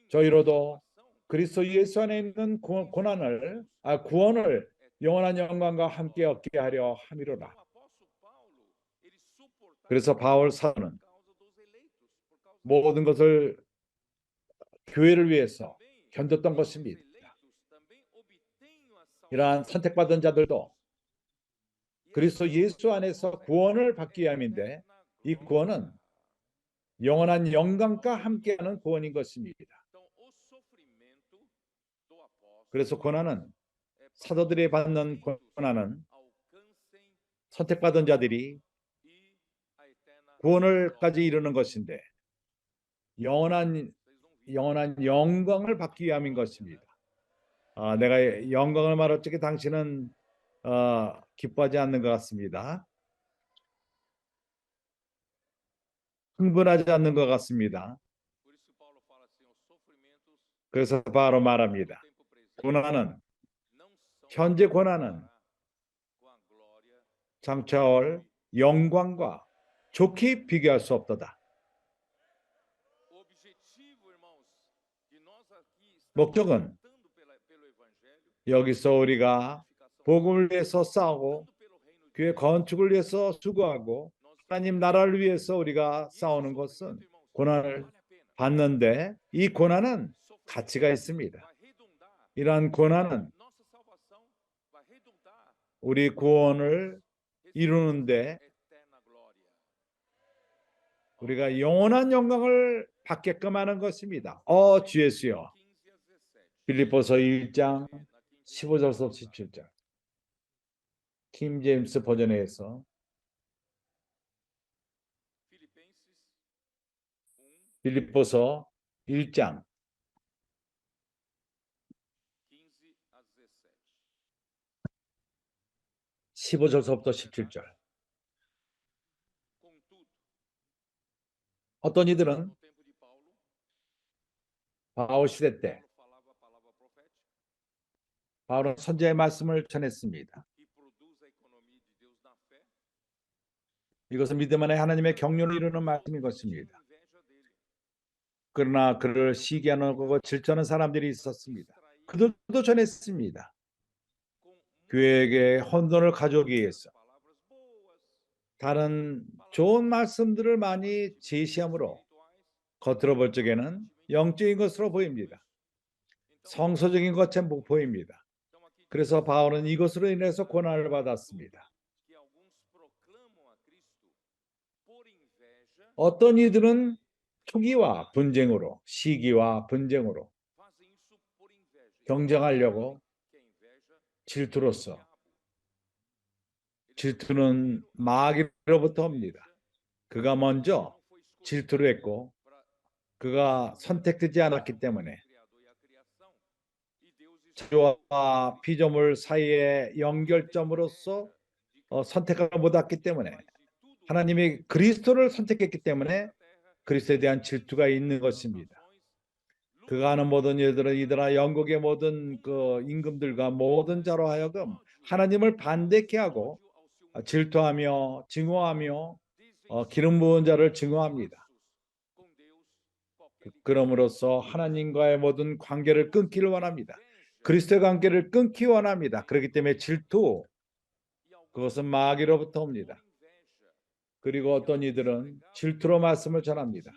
저희로도 그리스도 예수 안에 있는 구원을 영원한 영광과 함께 얻게 하려 함이로라. 그래서 바울 사도는 모든 것을 교회를 위해서 견뎠던 것입니다. 이러한 선택받은 자들도 그리스도 예수 안에서 구원을 받기 위함인데, 이 구원은 영원한 영광과 함께하는 구원인 것입니다. 그래서 고난은, 사도들이 받는 고난은 선택받은 자들이 구원을까지 이루는 것인데 영원한 영광을 받기 위함인 것입니다. 내가 영광을 말할 적에 당신은 기뻐하지 않는 것 같습니다. 흥분하지 않는 것 같습니다. 그래서 바로 말합니다. 현재 고난은 장차올 영광과 좋게 비교할 수 없도다. 목적은 여기서 우리가 복음을 위해서 싸우고 교회 건축을 위해서 수고하고 하나님 나라를 위해서 우리가 싸우는 것은 고난을 받는데, 이 고난은 가치가 있습니다. 이러한 고난은 우리 구원을 이루는데 우리가 영원한 영광을 받게끔 하는 것입니다. 주 예수여. 빌립보서 1장 15절에서 17절 킹 제임스 버전에서 빌립보서 1장 15절서부터 17절. 어떤 이들은 바울 시대 때 바울은 선지자의 말씀을 전했습니다. 이것은 믿음 안에 하나님의 경륜을 이루는 말씀인 것입니다. 그러나 그를 시기하고 질투하는 사람들이 있었습니다. 그들도 전했습니다. 교회에게 혼돈을 가져오기 위해서 다른 좋은 말씀들을 많이 제시함으로 겉으로 볼 적에는 영적인 것으로 보입니다. 성서적인 것처럼 보입니다. 그래서 바울은 이것으로 인해서 고난을 받았습니다. 어떤 이들은 투기와 분쟁으로, 시기와 분쟁으로 경쟁하려고 질투로서, 질투는 마귀로부터 옵니다. 그가 먼저 질투를 했고 그가 선택되지 않았기 때문에, 창조와 피조물 사이의 연결점으로서 선택을 못했기 때문에, 하나님이 그리스도를 선택했기 때문에 그리스도에 대한 질투가 있는 것입니다. 그가 하는 모든 일들은 이들아 영국의 모든 그 임금들과 모든 자로 하여금 하나님을 반대케 하고 질투하며 증오하며 기름 부은 자를 증오합니다. 그럼으로써 하나님과의 모든 관계를 끊기를 원합니다. 그리스도의 관계를 끊기 원합니다. 그렇기 때문에 질투, 그것은 마귀로부터 옵니다. 그리고 어떤 이들은 질투로 말씀을 전합니다.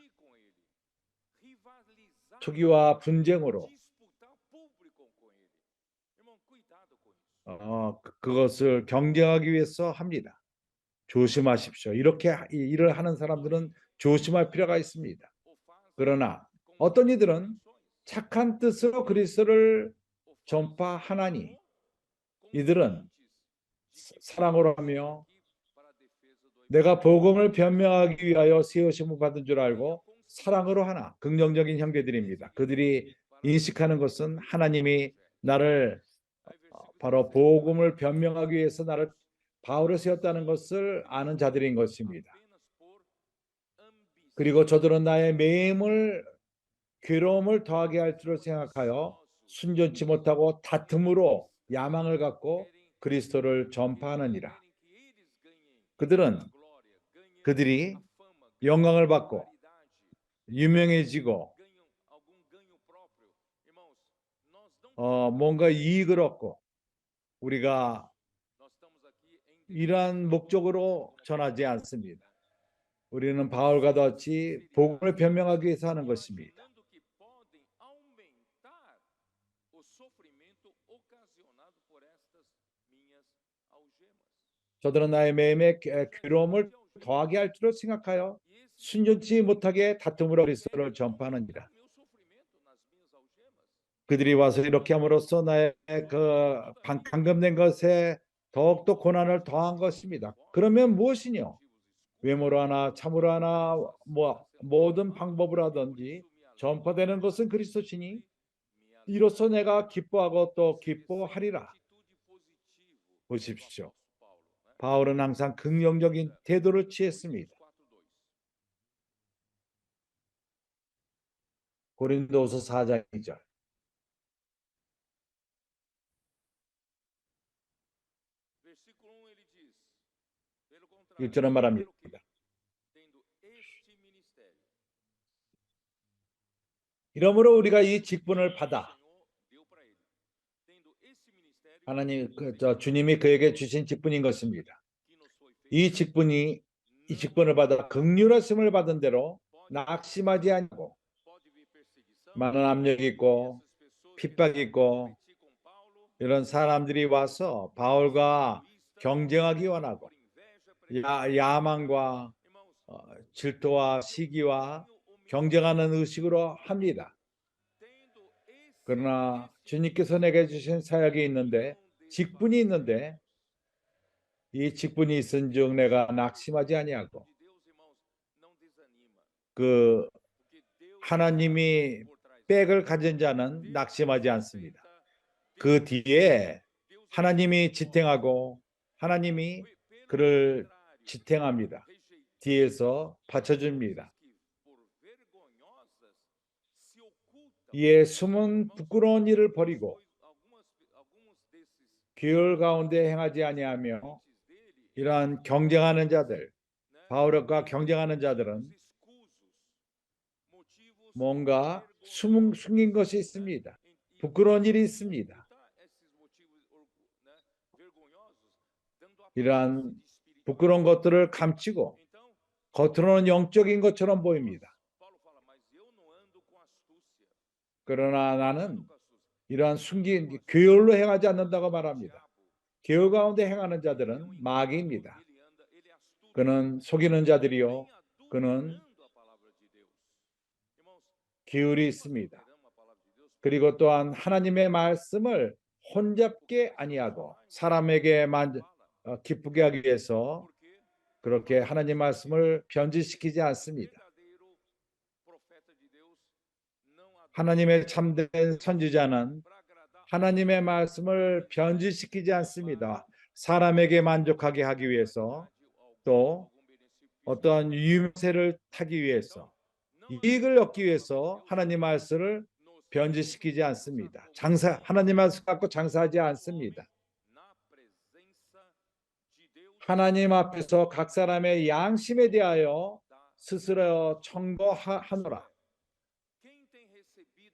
투기와 분쟁으로 그것을 경쟁하기 위해서 합니다. 조심하십시오. 이렇게 일을 하는 사람들은 조심할 필요가 있습니다. 그러나 어떤 이들은 착한 뜻으로 그리스도를 전파하나니 이들은 사랑으로 하며 내가 복음을 변명하기 위하여 세우심을 받은 줄 알고 사랑으로 하나. 긍정적인 형제들입니다. 그들이 인식하는 것은 하나님이 나를 바로 복음을 변명하기 위해서 나를 바울을 세웠다는 것을 아는 자들인 것입니다. 그리고 저들은 나의 매임을 괴로움을 더하게 할 줄을 생각하여 순전치 못하고 다툼으로 야망을 갖고 그리스도를 전파하느니라. 그들이 영광을 받고 유명해지고 뭔가 이익을 얻고 우리가 이러한 목적으로 전하지 않습니다. 우리는 바울과 같이 복음을 변명하기 위해서 하는 것입니다. 저들은 나의 매임에 괴로움을 더하게 할 줄을 생각하여 순전치 못하게 다툼으로 그리스도를 전파하느니라. 그들이 와서 이렇게 함으로써 나의 그 감금된 것에 더욱더 고난을 더한 것입니다. 그러면 무엇이뇨? 외모로 하나 참으로 하나 모든 방법을 하든지 전파되는 것은 그리스도시니 이로써 내가 기뻐하고 또 기뻐하리라. 보십시오. 바울은 항상 긍정적인 태도를 취했습니다. 고린도후서 4장 2절. 1절은 말합니다. 이러므로 우리가 이 직분을 받아 하나님 주님이 그에게 주신 직분인 것입니다. 이 직분을 받아 긍휼하심을 받은 대로 낙심하지 않고 많은 압력이 있고 핍박이 있고 이런 사람들이 와서 바울과 경쟁하기 원하고 야망과 질투와 시기와 경쟁하는 의식으로 합니다. 그러나 주님께서 내게 주신 사역이 있는데 직분이 있는데 이 직분이 있은즉 내가 낙심하지 아니하고 그 하나님이 백을 가진 자는 낙심하지 않습니다. 그 뒤에 하나님이 지탱하고 하나님이 그를 지탱합니다. 뒤에서 받쳐줍니다. 이에 숨은 부끄러운 일을 버리고 규율 가운데 행하지 아니하며 이러한 경쟁하는 자들, 바울과 경쟁하는 자들은 뭔가 숨긴 것이 있습니다. 부끄러운 일이 있습니다. 이러한 부끄러운 것들을 감추고 겉으로는 영적인 것처럼 보입니다. 그러나 나는 이러한 숨긴 교율로 행하지 않는다고 말합니다. 교율 가운데 행하는 자들은 마귀입니다. 그는 속이는 자들이요, 그는 기울이 있습니다. 그리고 또한 하나님의 말씀을 혼잡게 아니하고 사람에게만 기쁘게 하기 위해서 그렇게 하나님 말씀을 변질시키지 않습니다. 하나님의 참된 선지자는 하나님의 말씀을 변질시키지 않습니다. 사람에게 만족하게 하기 위해서 또 어떠한 유명세를 타기 위해서 이익을 얻기 위해서 하나님 말씀을 변질시키지 않습니다. 하나님 말씀 갖고 장사하지 않습니다. 하나님 앞에서 각 사람의 양심에 대하여 스스로 청구하노라.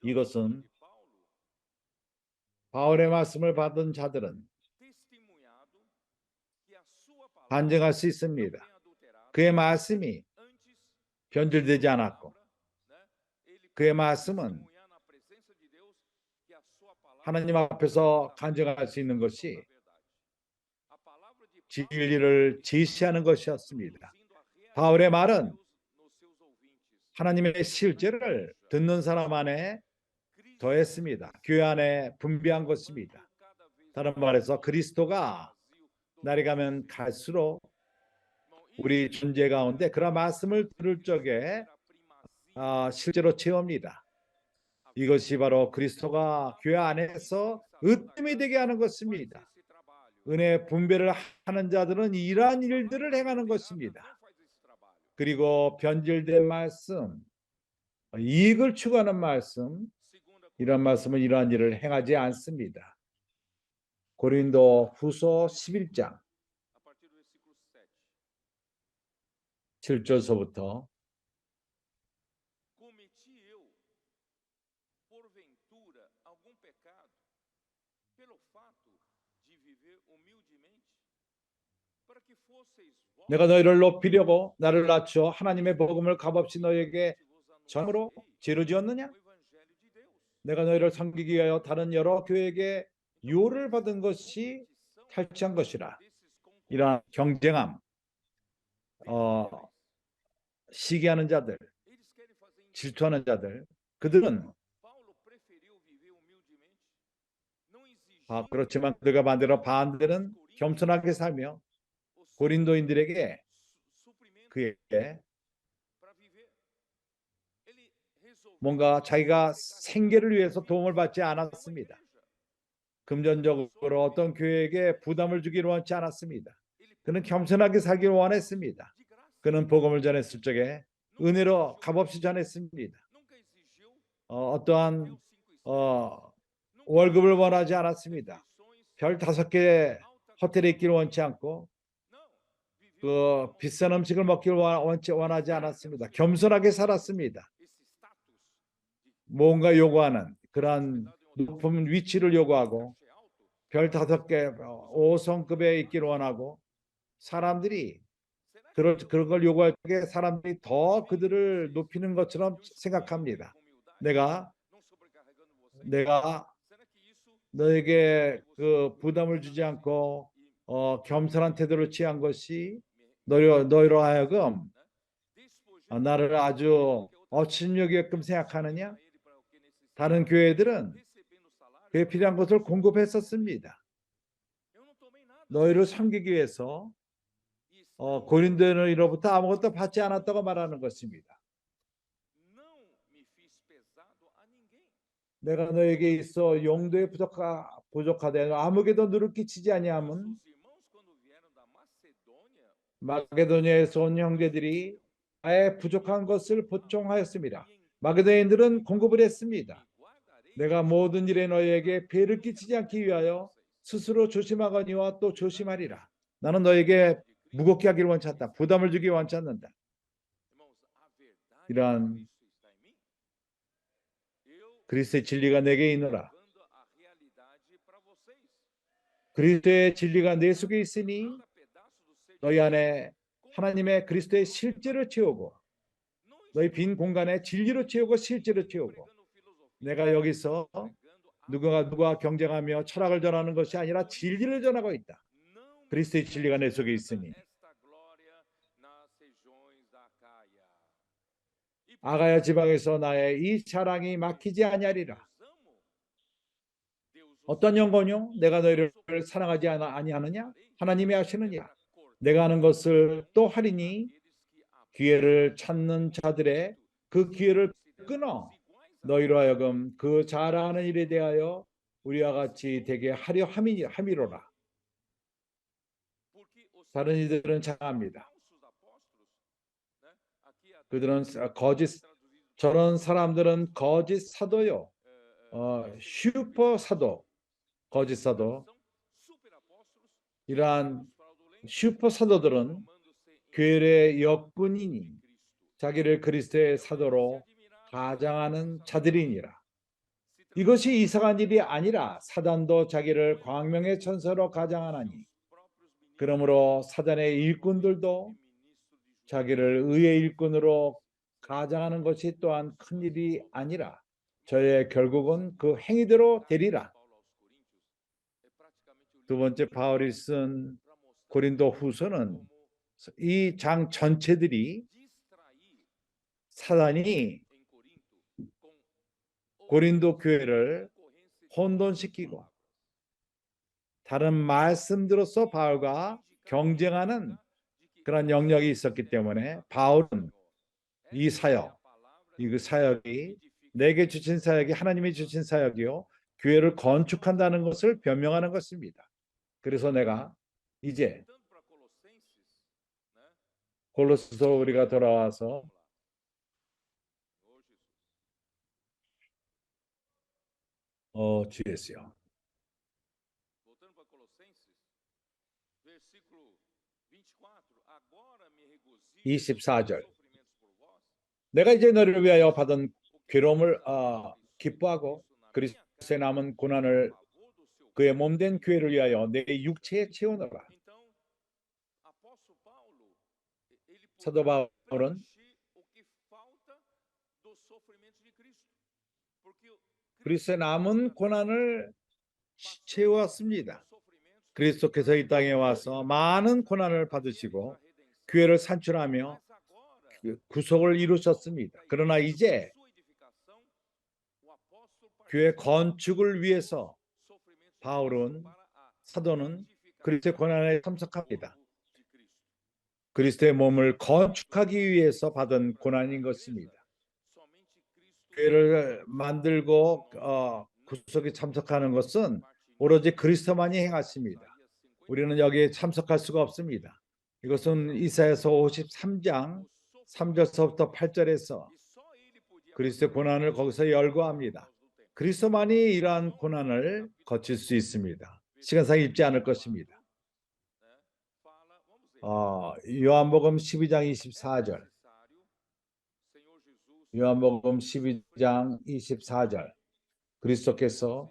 이것은 바울의 말씀을 받은 자들은 반증할 수 있습니다. 그의 말씀이 변질되지 않았고, 그의 말씀은 하나님 앞에서 간증할 수 있는 것이 진리를 제시하는 것이었습니다. 바울의 말은 하나님의 실제를 듣는 사람 안에 더했습니다. 교회 안에 분비한 것입니다. 다른 말해서 그리스도가 날이 가면 갈수록 우리 존재 가운데 그런 말씀을 들을 적에 실제로 체험합니다. 이것이 바로 그리스도가 교회 안에서 으뜸이 되게 하는 것입니다. 은혜 분배를 하는 자들은 이러한 일들을 행하는 것입니다. 그리고 변질된 말씀, 이익을 추구하는 말씀, 이런 말씀은 이러한 일을 행하지 않습니다. 고린도 후서 11장 7절서부터 내가 너희를 높이려고 나를 낮추어 하나님의 복음을 값없이 너희에게 전으로 죄를 지었느냐? 내가 너희를 섬기기 위하여 다른 여러 교회에게 요를 받은 것이 탈취한 것이라. 이러한 경쟁함, 시기하는 자들, 질투하는 자들, 그들은 그렇지만 그들과 반대는 겸손하게 살며 고린도인들에게 그에게 뭔가 자기가 생계를 위해서 도움을 받지 않았습니다. 금전적으로 어떤 교회에게 부담을 주기를 원치 않았습니다. 그는 겸손하게 살기를 원했습니다. 그는 복음을 전했을 적에 은혜로 값없이 전했습니다. 어떠한 월급을 원하지 않았습니다. 별 5개 호텔에 있기를 원치 않고 그 비싼 음식을 먹기를 원하지 않았습니다. 겸손하게 살았습니다. 뭔가 요구하는 그러한 높은 위치를 요구하고 별 5개 5성급에 있기를 원하고 사람들이 그런 걸 요구할 때 사람들이 더 그들을 높이는 것처럼 생각합니다. 내가 너에게 그 부담을 주지 않고 겸손한 태도를 취한 것이 너희로 하여금 나를 아주 업신여기게끔 생각하느냐? 다른 교회들은 그에 필요한 것을 공급했었습니다. 너희를 섬기기 위해서 고린도인으로부터 아무것도 받지 않았다고 말하는 것입니다. 내가 너에게 있어 용도에 부족하되 아무에게도 누를 끼치지 아니함은 마게도니아에서 온 형제들이 아예 부족한 것을 보충하였습니다. 마게도니아인들은 공급을 했습니다. 내가 모든 일에 너희에게 배를 끼치지 않기 위하여 스스로 조심하거니와 또 조심하리라. 나는 너에게 무겁게 하기를 원치 않다. 부담을 주기 원치 않는다. 이러한 그리스도의 진리가 내게 있노라. 그리스도의 진리가 내 속에 있으니 너희 안에 하나님의 그리스도의 실제를 채우고 너희 빈 공간에 진리로 채우고 실제로 채우고 내가 여기서 누가 경쟁하며 철학을 전하는 것이 아니라 진리를 전하고 있다. 그리스도의 진리가 내 속에 있으니 아가야 지방에서 나의 이 자랑이 막히지 아니하리라. 어떤 영광요? 내가 너희를 사랑하지 아니하느냐? 하나님이 하시느냐? 내가 하는 것을 또 하리니 기회를 찾는 자들의 그 기회를 끊어 너희로 하여금 그 자랑하는 일에 대하여 우리와 같이 되게 하려 함이로라. 다른 이들은 자랑합니다. 그들은 저런 사람들은 거짓 사도요. 슈퍼 사도, 거짓 사도, 이러한 슈퍼 사도들은 교회의 역군이니 자기를 그리스도의 사도로 가장하는 자들이니라. 이것이 이상한 일이 아니라 사단도 자기를 광명의 천사로 가장하나니 그러므로 사단의 일꾼들도 자기를 의의 일꾼으로 가장하는 것이 또한 큰 일이 아니라 저의 결국은 그 행위대로 되리라. 두 번째 바울이 쓴 고린도 후서는 이 장 전체들이 사단이 고린도 교회를 혼돈시키고 다른 말씀들로서 바울과 경쟁하는 그런 영역이 있었기 때문에 바울은 이 사역, 이 사역이 내게 주신 사역이 하나님이 주신 사역이요 교회를 건축한다는 것을 변명하는 것입니다. 그래서 내가 이제 골로새서 우리가 돌아와서 주였어요. 24절. 내가 이제 너를 위하여 받은 괴로움을 기뻐하고 그리스도의 남은 고난을 그의 몸된 교회를 위하여 내 육체에 채우노라. 사도 바울은 그리스도의 남은 고난을 채웠습니다. 그리스도께서 이 땅에 와서 많은 고난을 받으시고 교회를 산출하며 구속을 이루셨습니다. 그러나 이제 교회 건축을 위해서 바울은 사도는 그리스도의 고난에 참석합니다. 그리스도의 몸을 건축하기 위해서 받은 고난인 것입니다. 교회를 만들고 구속에 참석하는 것은 오로지 그리스도만이 행하십니다. 우리는 여기에 참석할 수가 없습니다. 이것은 이사야서 53장 3절서부터 8절에서 그리스도의 고난을 거기서 열거합니다. 그리스도만이 이러한 고난을 거칠 수 있습니다. 시간상 입지 않을 것입니다. 요한복음 12장 24절. 요한복음 12장 24절. 그리스도께서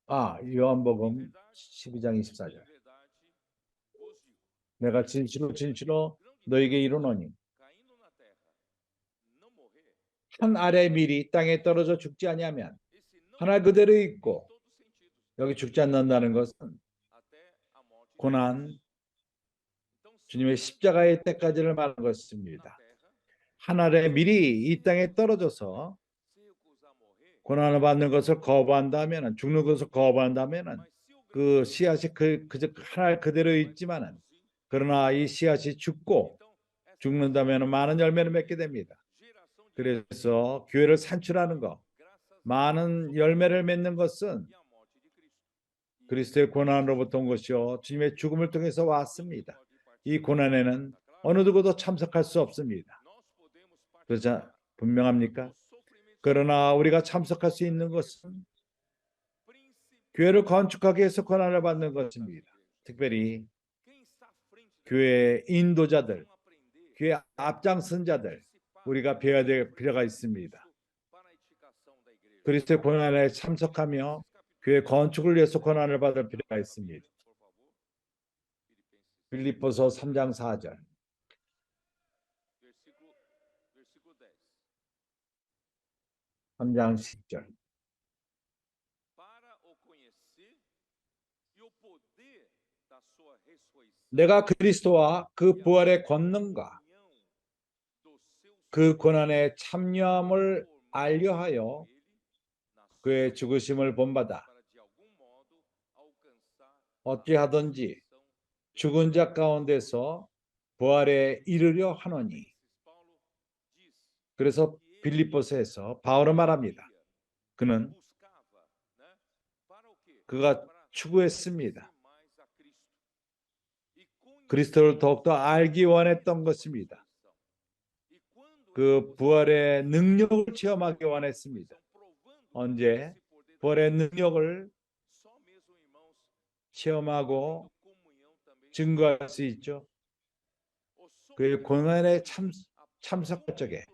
요한복음 12장 24절. 내가 진실로 진실로 너에게 이르노니 한 알의 밀이 땅에 떨어져 죽지 아니하면 하나 그대로 있고, 여기 죽지 않는다는 것은 고난, 주님의 십자가의 때까지를 말하는 것입니다. 한 알의 밀이 이 땅에 떨어져서 고난을 받는 것을 거부한다면, 죽는 것을 거부한다면 그 씨앗이 한 알 그대로 있지만은, 그러나 이 씨앗이 죽고 죽는다면 많은 열매를 맺게 됩니다. 그래서 교회를 산출하는 것, 많은 열매를 맺는 것은 그리스도의 고난으로부터 온 것이요 주님의 죽음을 통해서 왔습니다. 이 고난에는 어느 누구도 참석할 수 없습니다. 그렇죠? 분명합니까? 그러나 우리가 참석할 수 있는 것은 교회를 건축하기 위해서 고난을 받는 것입니다. 특별히 교회 인도자들, 교회 앞장선 자들, 우리가 배워야 될 필요가 있습니다. 그리스도의 고난에 참석하며 교회 건축을 위해서 고난을 받을 필요가 있습니다. 빌립보서 3장 4절. 3장 10절. 내가 그리스도와 그 부활의 권능과 그 고난의 참여함을 알려하여 그의 죽으심을 본받아 어찌하든지 죽은 자 가운데서 부활에 이르려 하노니. 그래서 빌립보서에서 바울은 말합니다. 그가 추구했습니다. 그리스도를 더욱더 알기 원했던 것입니다. 그 부활의 능력을 체험하기 원했습니다. 언제 부활의 능력을 체험하고 증거할 수 있죠. 그의 고난에 참석할 적에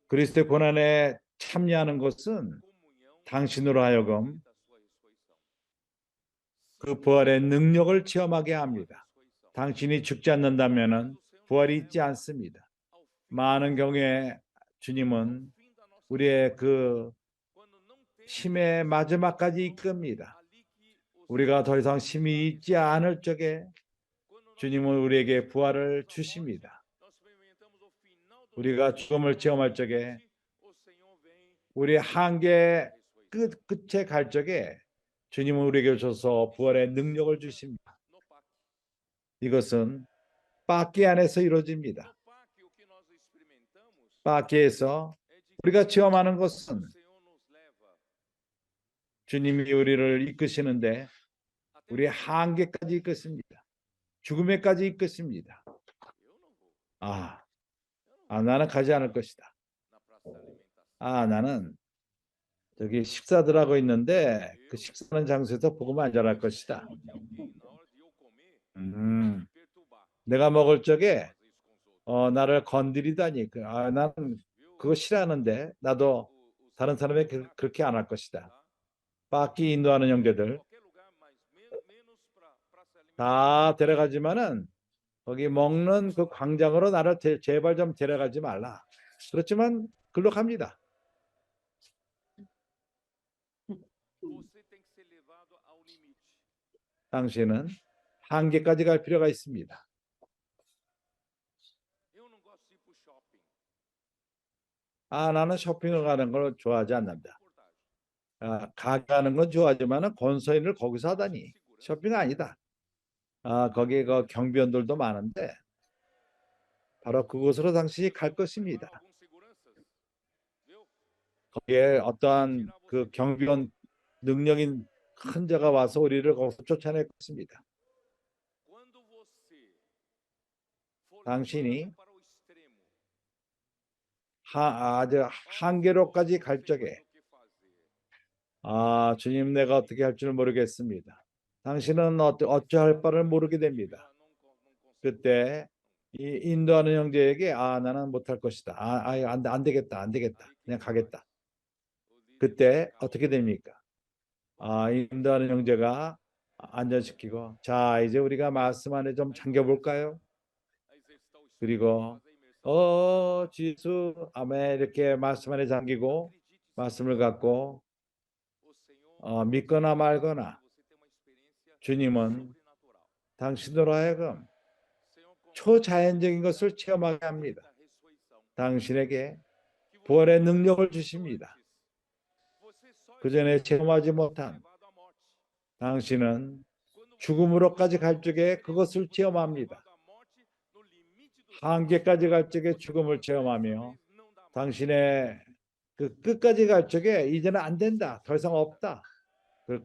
그리스도의 고난에 참여하는 것은 당신으로 하여금 그 부활의 능력을 체험하게 합니다. 당신이 죽지 않는다면 부활이 있지 않습니다. 많은 경우에 주님은 우리의 그 힘의 마지막까지 이끕니다. 우리가 더 이상 힘이 있지 않을 적에 주님은 우리에게 부활을 주십니다. 우리가 죽음을 체험할 적에 우리의 한계 끝에 갈 적에 주님은 우리에게 주셔서 부활의 능력을 주십니다. 이것은 빻기 안에서 이루어집니다. 빻기에서 우리가 체험하는 것은 주님이 우리를 이끄시는데 우리의 한계까지 이끄십니다. 죽음에까지 이끄십니다. 나는 가지 않을 것이다. 나는 저기 식사들 하고 있는데 그 식사하는 장소에서 복음을 안 전할 것이다. 내가 먹을 적에 나를 건드리다니 나는 그거 싫어하는데 나도 다른 사람에게 그렇게 안 할 것이다. 빻기 인도하는 형제들 다 데려가지만은 거기 먹는 그 광장으로 나를 제발 좀 데려가지 말라. 그렇지만 글로 갑니다. 당신은 한계까지 갈 필요가 있습니다. 나는 쇼핑을 가는 걸 좋아하지 않는다. 가는 건 좋아하지만 권서인을 거기서 하다니 쇼핑 아니다. 거기에 그 경비원들도 많은데 바로 그곳으로 당신이 갈 것입니다. 거기에 어떠한 그 경비원 능력인 큰 자가 와서 우리를 거기서 쫓아낼 것입니다. 당신이 아주 한계로까지 갈 적에 주님 내가 어떻게 할 줄 모르겠습니다. 당신은 어찌할 바를 모르게 됩니다. 그때 이 인도하는 형제에게 나는 못할 것이다. 안 되겠다. 그냥 가겠다. 그때 어떻게 됩니까? 인도하는 형제가 안전시키고 자 이제 우리가 말씀 안에 좀 잠겨볼까요? 그리고 지수 아멘 이렇게 말씀 안에 잠기고 말씀을 갖고 믿거나 말거나 주님은 당신으로 하여금 초자연적인 것을 체험하게 합니다. 당신에게 부활의 능력을 주십니다. 그 전에 체험하지 못한 당신은 죽음으로까지 갈 적에 그것을 체험합니다. 한계까지 갈 적에 죽음을 체험하며 당신의 그 끝까지 갈 적에 이제는 안 된다. 더 이상 없다.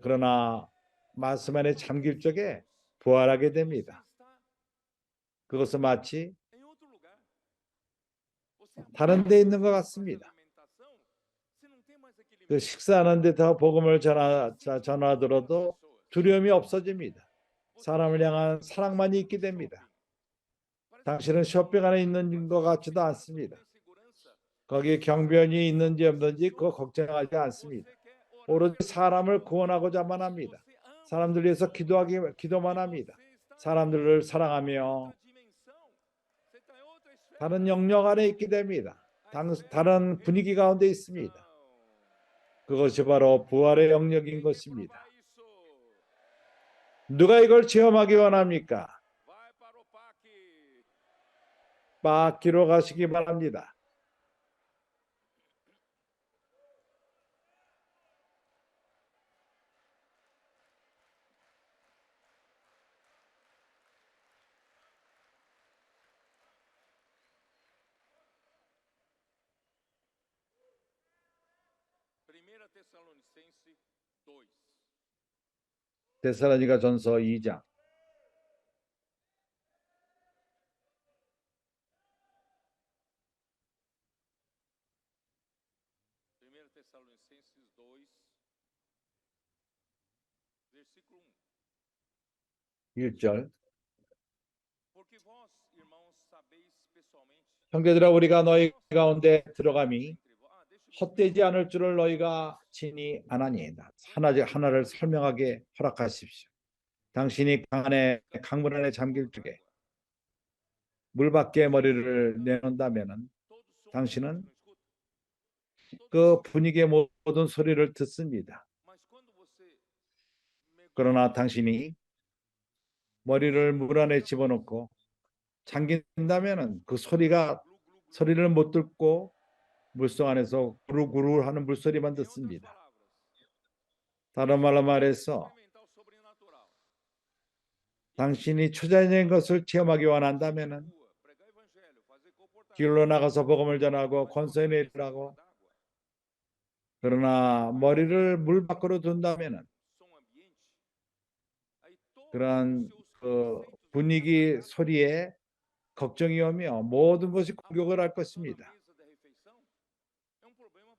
그러나 말씀 안에 잠길 적에 부활하게 됩니다. 그것은 마치 다른 데 있는 것 같습니다. 그 식사하는 데 더 복음을 전하더라도 두려움이 없어집니다. 사람을 향한 사랑만이 있게 됩니다. 당신은 쇼핑 안에 있는 것 같지도 않습니다. 거기에 경비원이 있는지 없는지 그거 걱정하지 않습니다. 오로지 사람을 구원하고자만 합니다. 사람들 위해서 기도만 합니다. 사람들을 사랑하며 다른 영역 안에 있게 됩니다. 다른 분위기 가운데 있습니다. 그것이 바로 부활의 영역인 것입니다. 누가 이걸 체험하기 원합니까? 빻기로 가시기 바랍니다. 데살로니가 전서 2장 1절. 형제들아 우리가 너희 가운데 들어감이 헛되지 않을 줄을 너희가 친히 아나니이다. 하나를 설명하게 허락하십시오. 당신이 강물 안에 잠길 적에 물 밖에 머리를 내놓는다면 당신은 그 분위기의 모든 소리를 듣습니다. 그러나 당신이 머리를 물 안에 집어넣고 잠긴다면 그 소리를 못 듣고 물속 안에서 구르구르 하는 물소리만 듣습니다. 다른 말로 말해서 당신이 초자연적인 것을 체험하기 원한다면 길로 나가서 복음을 전하고 권세를 일하고, 그러나 머리를 물 밖으로 둔다면 그러한 그 분위기 소리에 걱정이 오며 모든 것이 공격을 할 것입니다.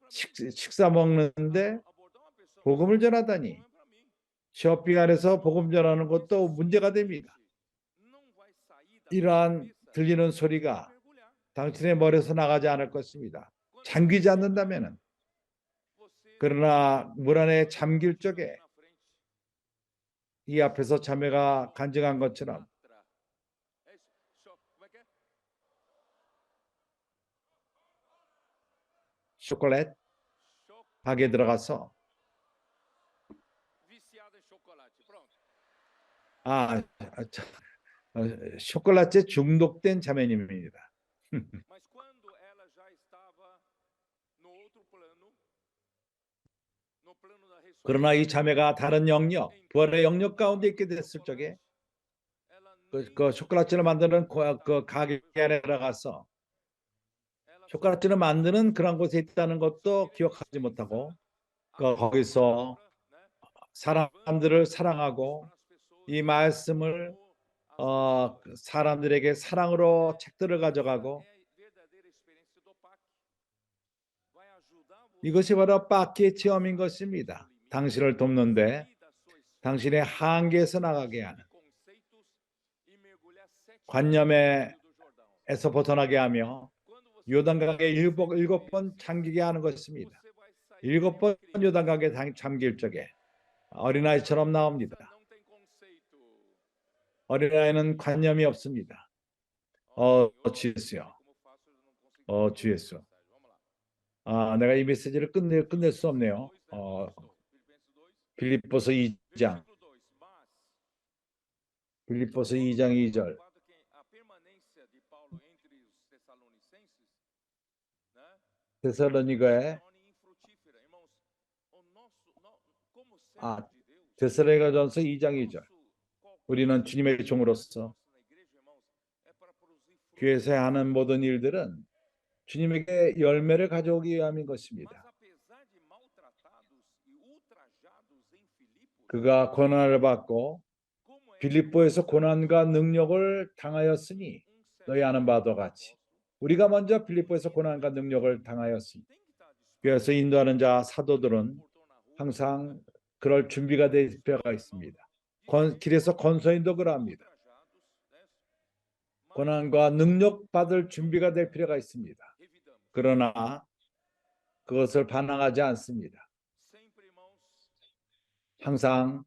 식사 먹는데 복음을 전하다니, 쇼핑 안에서 복음 전하는 것도 문제가 됩니다. 이러한 들리는 소리가 당신의 머리에서 나가지 않을 것입니다. 잠기지 않는다면. 그러나 물 안에 잠길 적에 이 앞에서 자매가 간증한 것처럼 초콜릿 가게 들어가서 초콜릿에 중독된 자매님입니다. 그러나 이 자매가 다른 영역, 부활의 영역 가운데 있게 됐을 적에 그 초콜릿을 만드는 그 가게 안에 들어가서 초콜릿을 만드는 그런 곳에 있다는 것도 기억하지 못하고 거기서 사람들을 사랑하고 이 말씀을 사람들에게 사랑으로 책들을 가져가고, 이것이 바로 빠키의 체험인 것입니다. 당신을 돕는데 당신의 한계에서 나가게 하는, 관념에서 벗어나게 하며 요단강에 일곱 번 잠기게 하는 것입니다. 7번 요단강에 잠길 적에 어린아이처럼 나옵니다. 어린아이는 관념이 없습니다. 주 예수요. 주 예수. 내가 이 메시지를 끝낼 수 없네요. 빌립보서 2장 2절. 데살로니가에 데살로니가전서 2장 2절. 우리는 주님의 종으로서 교회에서 하는 모든 일들은 주님에게 열매를 가져오기 위함인 것입니다. 그가 고난을 받고 빌립보에서 고난과 능력을 당하였으니 너희 아는 바와 같이 우리가 먼저 빌립보에서 고난과 능력을 당하였으니, 그래서 인도하는 자 사도들은 항상 그럴 준비가 될 필요가 있습니다. 길에서 권서인도 그러합니다. 고난과 능력 받을 준비가 될 필요가 있습니다. 그러나 그것을 반항하지 않습니다. 항상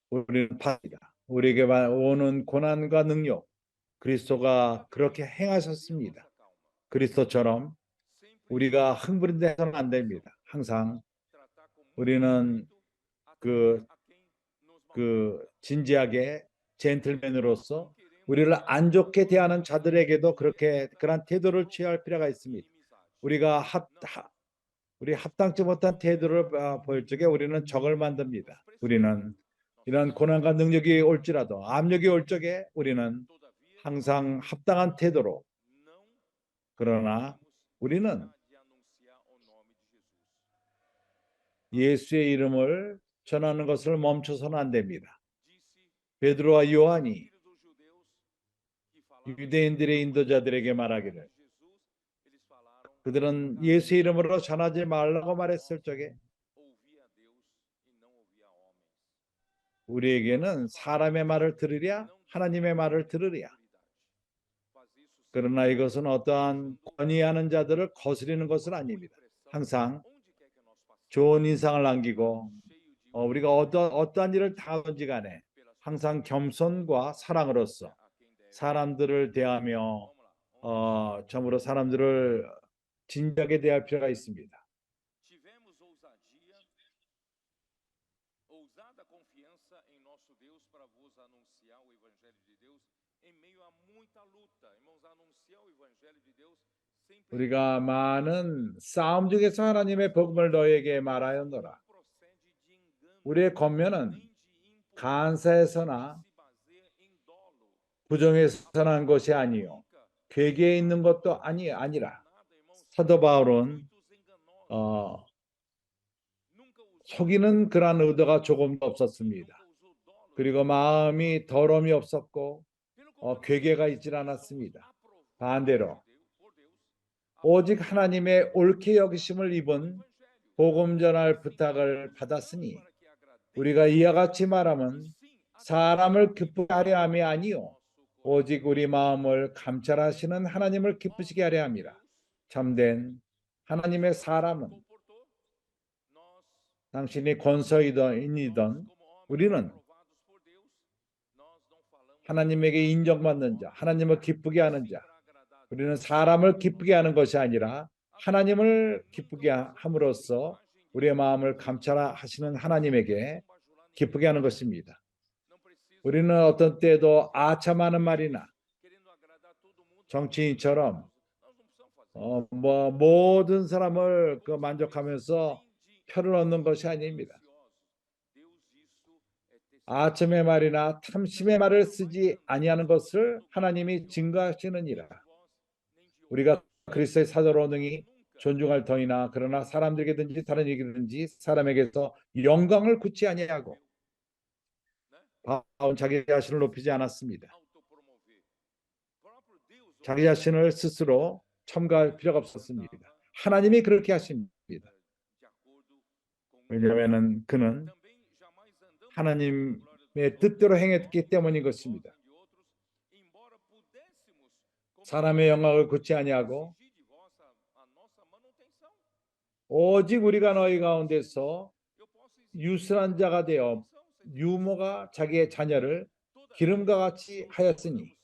우리는 받습니다. 우리에게 오는 고난과 능력, 그리스도가 그렇게 행하셨습니다. 그리스도처럼 우리가 흥분해서는 안 됩니다. 항상 우리는 진지하게 젠틀맨으로서 우리를 안 좋게 대하는 자들에게도 그런 태도를 취할 필요가 있습니다. 우리 합당치 못한 태도를 보일 적에 우리는 적을 만듭니다. 우리는 이런 고난과 능력이 올지라도, 압력이 올 적에 우리는 항상 합당한 태도로, 그러나 우리는 예수의 이름을 전하는 것을 멈춰서는 안 됩니다. 베드로와 요한이 유대인들의 인도자들에게 말하기를, 그들은 예수의 이름으로 전하지 말라고 말했을 적에 우리에게는 사람의 말을 들으랴 하나님의 말을 들으랴. 그러나 이것은 어떠한 권위하는 자들을 거스리는 것은 아닙니다. 항상 좋은 인상을 남기고 우리가 어떠한 일을 당하든지 간에 항상 겸손과 사랑으로서 사람들을 대하며 참으로 사람들을 진지하게 대할 필요가 있습니다. 우리가 많은 싸움 중에서 하나님의 복음을 너에게 말하였노라. 우리의 권면은 간사에서나 부정에서 난 것이 아니요 괴계에 있는 것도 아니라. 사도 바울은 속이는 그러한 의도가 조금도 없었습니다. 그리고 마음이 더러움이 없었고 괴계가 있질 않았습니다. 반대로 오직 하나님의 옳게 여기심을 입은 복음 전할 부탁을 받았으니 우리가 이와 같이 말하면 사람을 기쁘게 하려 함이 아니요 오직 우리 마음을 감찰하시는 하나님을 기쁘시게 하려 함이라. 참된 하나님의 사람은 당신이 권서인이든 우리는 하나님에게 인정받는 자, 하나님을 기쁘게 하는 자, 우리는 사람을 기쁘게 하는 것이 아니라 하나님을 기쁘게 함으로써 우리의 마음을 감찰하시는 하나님에게 기쁘게 하는 것입니다. 우리는 어떤 때도 아첨하는 말이나 정치인처럼 모든 사람을 만족하면서 표를 얻는 것이 아닙니다. 아첨의 말이나 탐심의 말을 쓰지 아니하는 것을 하나님이 증거하시느니라. 우리가 그리스도의 사도로 능히 존중할 터이나 그러나 사람들에게든지 다른 얘기든지 사람에게서 영광을 굳지 아니하고 바울은 자기 자신을 높이지 않았습니다. 자기 자신을 스스로 첨가할 필요가 없었습니다. 하나님이 그렇게 하십니다. 왜냐하면 그는 하나님의 뜻대로 행했기 때문인 것입니다. 사람의 영광을 굳지 아니하고 오직 우리가 너희 가운데서 유순한 자가 되어 유모가 자기의 자녀를 기름과 같이 하였으니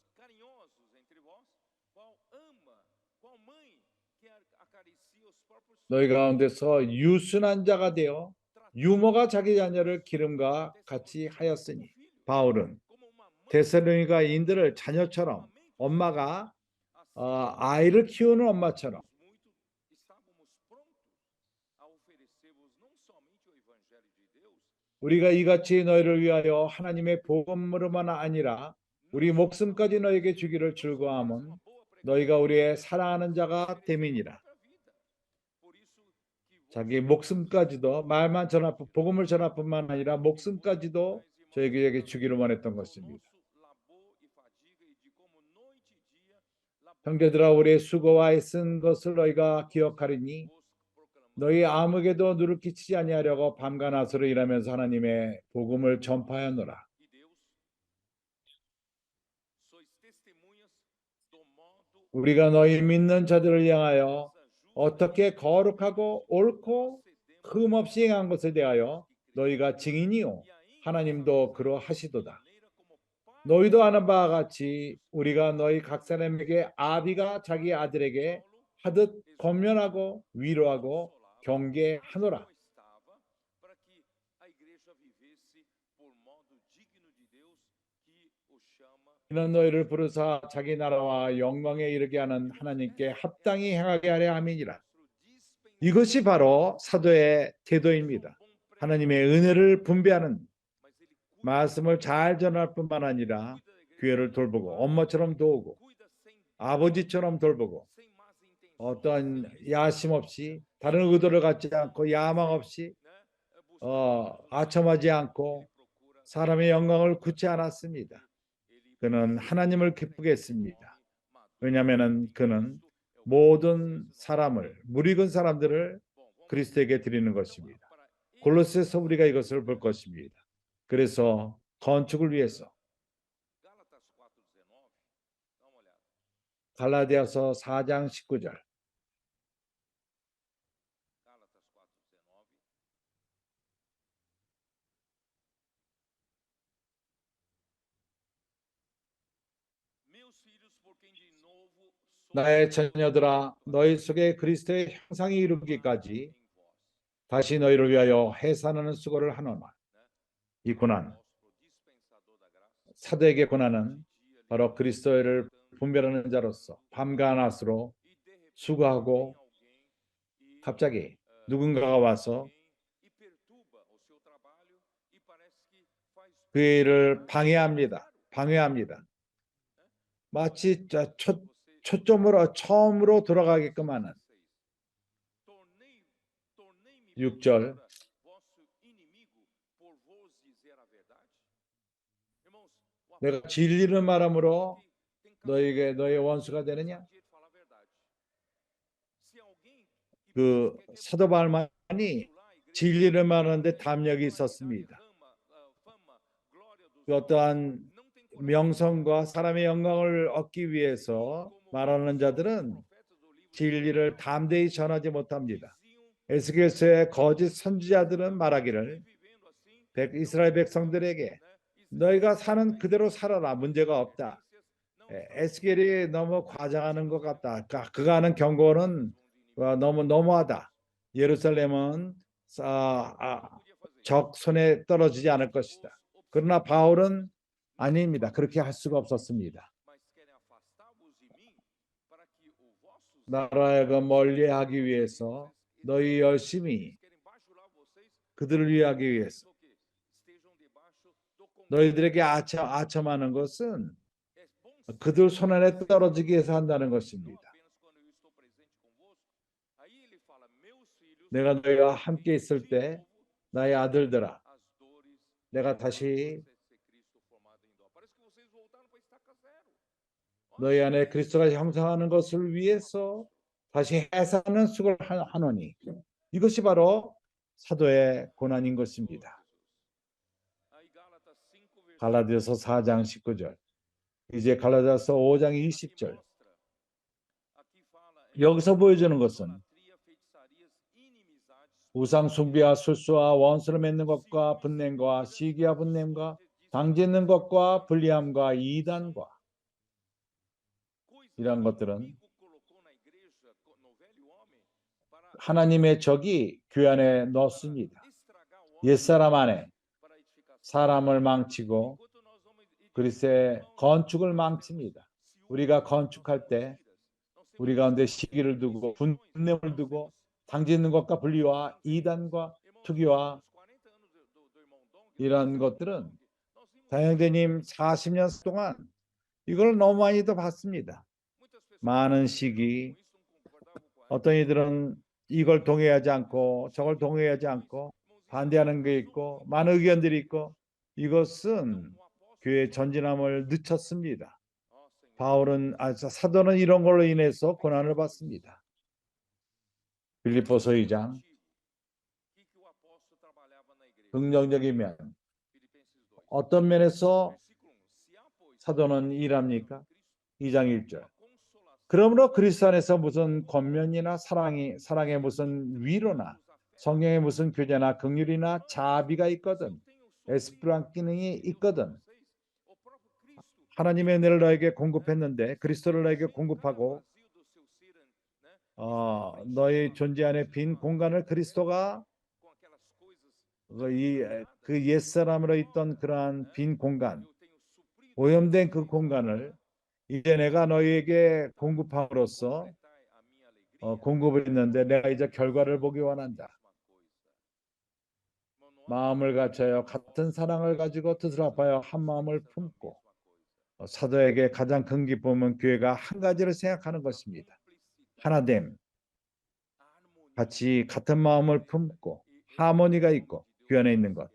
너희 가운데서 유순한 자가 되어 유모가 자기 자녀를 기름과 같이 하였으니. 바울은 데살로니가인들을 자녀처럼 엄마가 아이를 키우는 엄마처럼 우리가 이같이 너희를 위하여 하나님의 복음으로만 아니라 우리 목숨까지 너에게 주기를 즐거워함은 너희가 우리의 사랑하는 자가 됨이니라. 자기 목숨까지도 말만 복음을 전할 뿐만 아니라 목숨까지도 저에게 주기를 원했던 것입니다. 형제들아 우리의 수고와 애쓴 것을 너희가 기억하리니 너희 아무에게도 누를 끼치지 아니하려고 밤과 낮으로 일하면서 하나님의 복음을 전파하노라. 우리가 너희 믿는 자들을 향하여 어떻게 거룩하고 옳고 흠없이 행한 것에 대하여 너희가 증인이요 하나님도 그러하시도다. 너희도 아는 바와 같이 우리가 너희 각 사람에게 아비가 자기 아들에게 하듯 권면하고 위로하고 경계하노라. 이는 너희를 부르사 자기 나라와 영광에 이르게 하는 하나님께 합당히 행하게 하려 함이니라. 이것이 바로 사도의 태도입니다. 하나님의 은혜를 분배하는 말씀을 잘 전할 뿐만 아니라 교회를 돌보고 엄마처럼 도우고 아버지처럼 돌보고 어떤 야심 없이 다른 의도를 갖지 않고 야망 없이 아첨하지 않고 사람의 영광을 굳지 않았습니다. 그는 하나님을 기쁘게 했습니다. 왜냐하면 그는 모든 사람을 무리군 사람들을 그리스도에게 드리는 것입니다. 골로새서 우리가 이것을 볼 것입니다. 그래서 건축을 위해서 갈라디아서 4장 19절. 나의 자녀들아, 너희 속에 그리스도의 형상이 이루기까지 다시 너희를 위하여 해산하는 수고를 하노라. 이 고난, 사도에게 고난은 바로 그리스도를 분별하는 자로서 밤과 낮으로 수고하고 갑자기 누군가가 와서 그 일을 방해합니다. 마치 초점으로 처음으로 돌아가게끔 하는 6절. 내가 진리를 말함으로 너에게 너의 원수가 되느냐? 그 사도 바울만이 진리를 말하는데 담력이 있었습니다. 그 어떠한 명성과 사람의 영광을 얻기 위해서 말하는 자들은 진리를 담대히 전하지 못합니다. 에스겔서의 거짓 선지자들은 말하기를 이스라엘 백성들에게 너희가 사는 그대로 살아라, 문제가 없다. 에스겔이 너무 과장하는 것 같다. 그가 하는 경고는 너무 너무하다. 예루살렘은 적 손에 떨어지지 않을 것이다. 그러나 바울은 아닙니다. 그렇게 할 수가 없었습니다. 나라가 멀리하기 위해서 너희 열심히 그들을 위하기 위해서 너희들에게 아첨하는 것은 그들 손 안에 떨어지기 위해서 한다는 것입니다. 내가 너희와 함께 있을 때 나의 아들들아, 내가 다시 너희 안에 그리스도가 형성하는 것을 위해서 다시 해산하는 수고를 하노니 이것이 바로 사도의 고난인 것입니다. 갈라디아서 4장 19절. 이제 갈라디아서 5장 20절. 여기서 보여주는 것은 우상 숭배와 술수와 원수를 맺는 것과 분냄과 시기와 분냄과 당짓는 것과 불리함과 이단과 이런 것들은 하나님의 적이 교회 안에 넣습니다. 옛사람 안에 사람을 망치고 그리스도의 건축을 망칩니다. 우리가 건축할 때 우리 가운데 시기를 두고 분냄을 두고 당짓는 것과 분리와 이단과 투기와 이런 것들은 다영대님 40년 동안 이걸 너무 많이도 봤습니다. 많은 시기, 어떤 이들은 이걸 동의하지 않고 저걸 동의하지 않고 반대하는 게 있고 많은 의견들이 있고 이것은 교회의 전진함을 늦췄습니다. 사도는 이런 걸로 인해서 고난을 받습니다. 빌립보서 2장. 긍정적이면 어떤 면에서 사도는 일합니까? 2장 1절. 그러므로 그리스도 안에서 무슨 권면이나 사랑의 무슨 위로나 성령의 무슨 교제나 긍휼이나 자비가 있거든 에스프란 기능이 있거든 하나님의 은혜를 너에게 공급했는데 그리스도를 너에게 공급하고 너의 존재 안에 빈 공간을 그리스도가 그 옛사람으로 있던 그러한 빈 공간, 오염된 그 공간을 이제 내가 너희에게 공급함으로써 공급을 했는데 내가 이제 결과를 보기 원한다. 마음을 갖춰요. 같은 사랑을 가지고 뜻을 합하여 한 마음을 품고 사도에게 가장 큰 기쁨은 교회가 한 가지를 생각하는 것입니다. 하나됨. 같이 같은 마음을 품고 하모니가 있고 교회 안에 있는 것.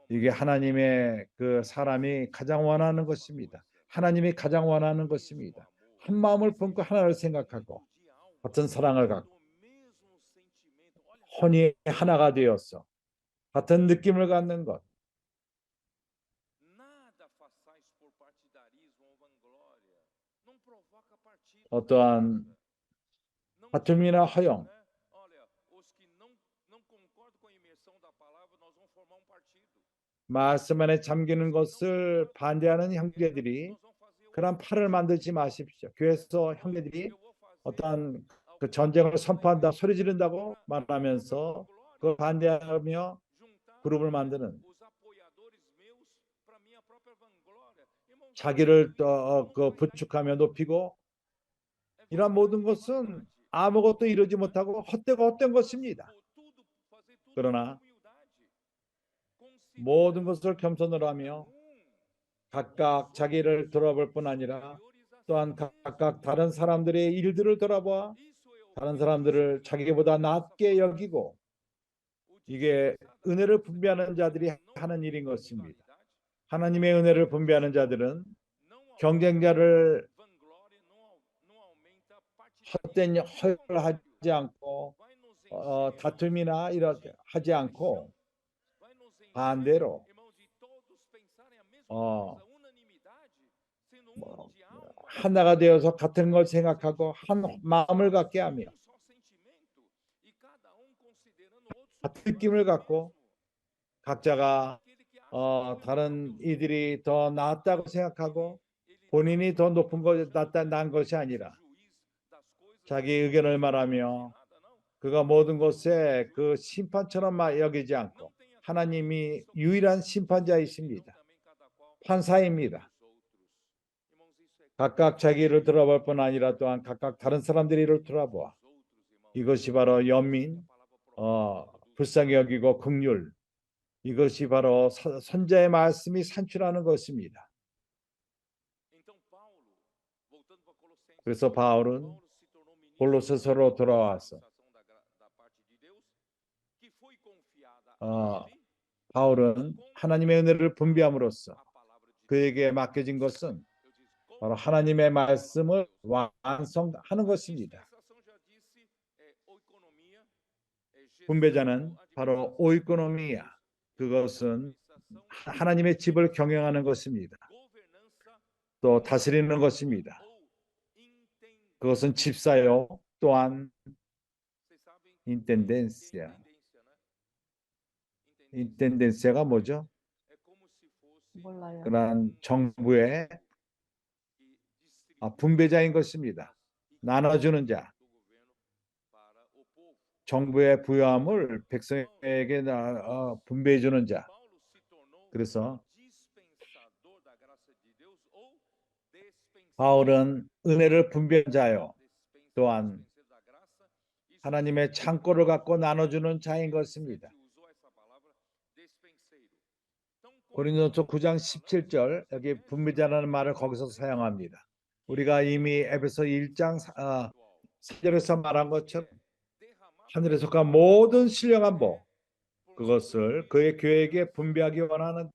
이게 하나님의 그 사람이 가장 원하는 것입니다. 하나님이 가장 원하는 것입니다. 한 마음을 품고 하나를 생각하고 같은 사랑을 갖고 혼이 하나가 되어서 같은 느낌을 갖는 것. 어떠한 다툼이나 허용, 말씀 안에 잠기는 것을 반대하는 형제들이 그런 팔을 만들지 마십시오. 교회에서 형제들이 어떠한 그 전쟁을 선포한다, 소리 지른다고 말하면서 그걸 반대하며 그룹을 만드는, 자기를 그 부축하며 높이고, 이런 모든 것은 아무것도 이루지 못하고 헛되고 헛된 것입니다. 그러나 모든 것을 겸손으로 하며 각각 자기를 돌아볼 뿐 아니라 또한 각각 다른 사람들의 일들을 돌아보아 다른 사람들을 자기보다 낮게 여기고, 이게 은혜를 분배하는 자들이 하는 일인 것입니다. 하나님의 은혜를 분배하는 자들은 경쟁자를 헛된 허용하지 않고 다툼이나 이렇게 하지 않고 반대로 하나가 되어서 같은 걸 생각하고 한 마음을 갖게 하며 같은 느낌을 갖고 각자가 다른 이들이 더 낫다고 생각하고 본인이 더 높은 것 난 것이 아니라 자기 의견을 말하며 그가 모든 것에 그 심판처럼 여기지 않고 하나님이 유일한 심판자이십니다. 판사입니다. 각각 자기를 돌아볼 뿐 아니라 또한 각각 다른 사람들이 이를 돌아보아 이것이 바로 연민, 불쌍히 여기고 긍휼, 이것이 바로 선자의 말씀이 산출하는 것입니다. 그래서 바울은 골로새서로 돌아와서 바울은 하나님의 은혜를 분배함으로써 그에게 맡겨진 것은 바로 하나님의 말씀을 완성하는 것입니다. 분배자는 바로 오이코노미야, 그것은 하나님의 집을 경영하는 것입니다. 또 다스리는 것입니다. 그것은 집사요, 또한 인텐덴시아가 뭐죠? 몰라요. 그러한 정부의 분배자인 것입니다. 나눠주는 자, 정부의 부여함을 백성에게 분배해 주는 자. 그래서 바울은 은혜를 분배한 자요, 또한 하나님의 창고를 갖고 나눠주는 자인 것입니다. 고린도서 9장 17절, 여기 분배자라는 말을 거기서 사용합니다. 우리가 이미 에베소 1장 4절에서 말한 것처럼 하늘에 속한 모든 신령한 복, 그것을 그의 교회에게 분배하기 원하는데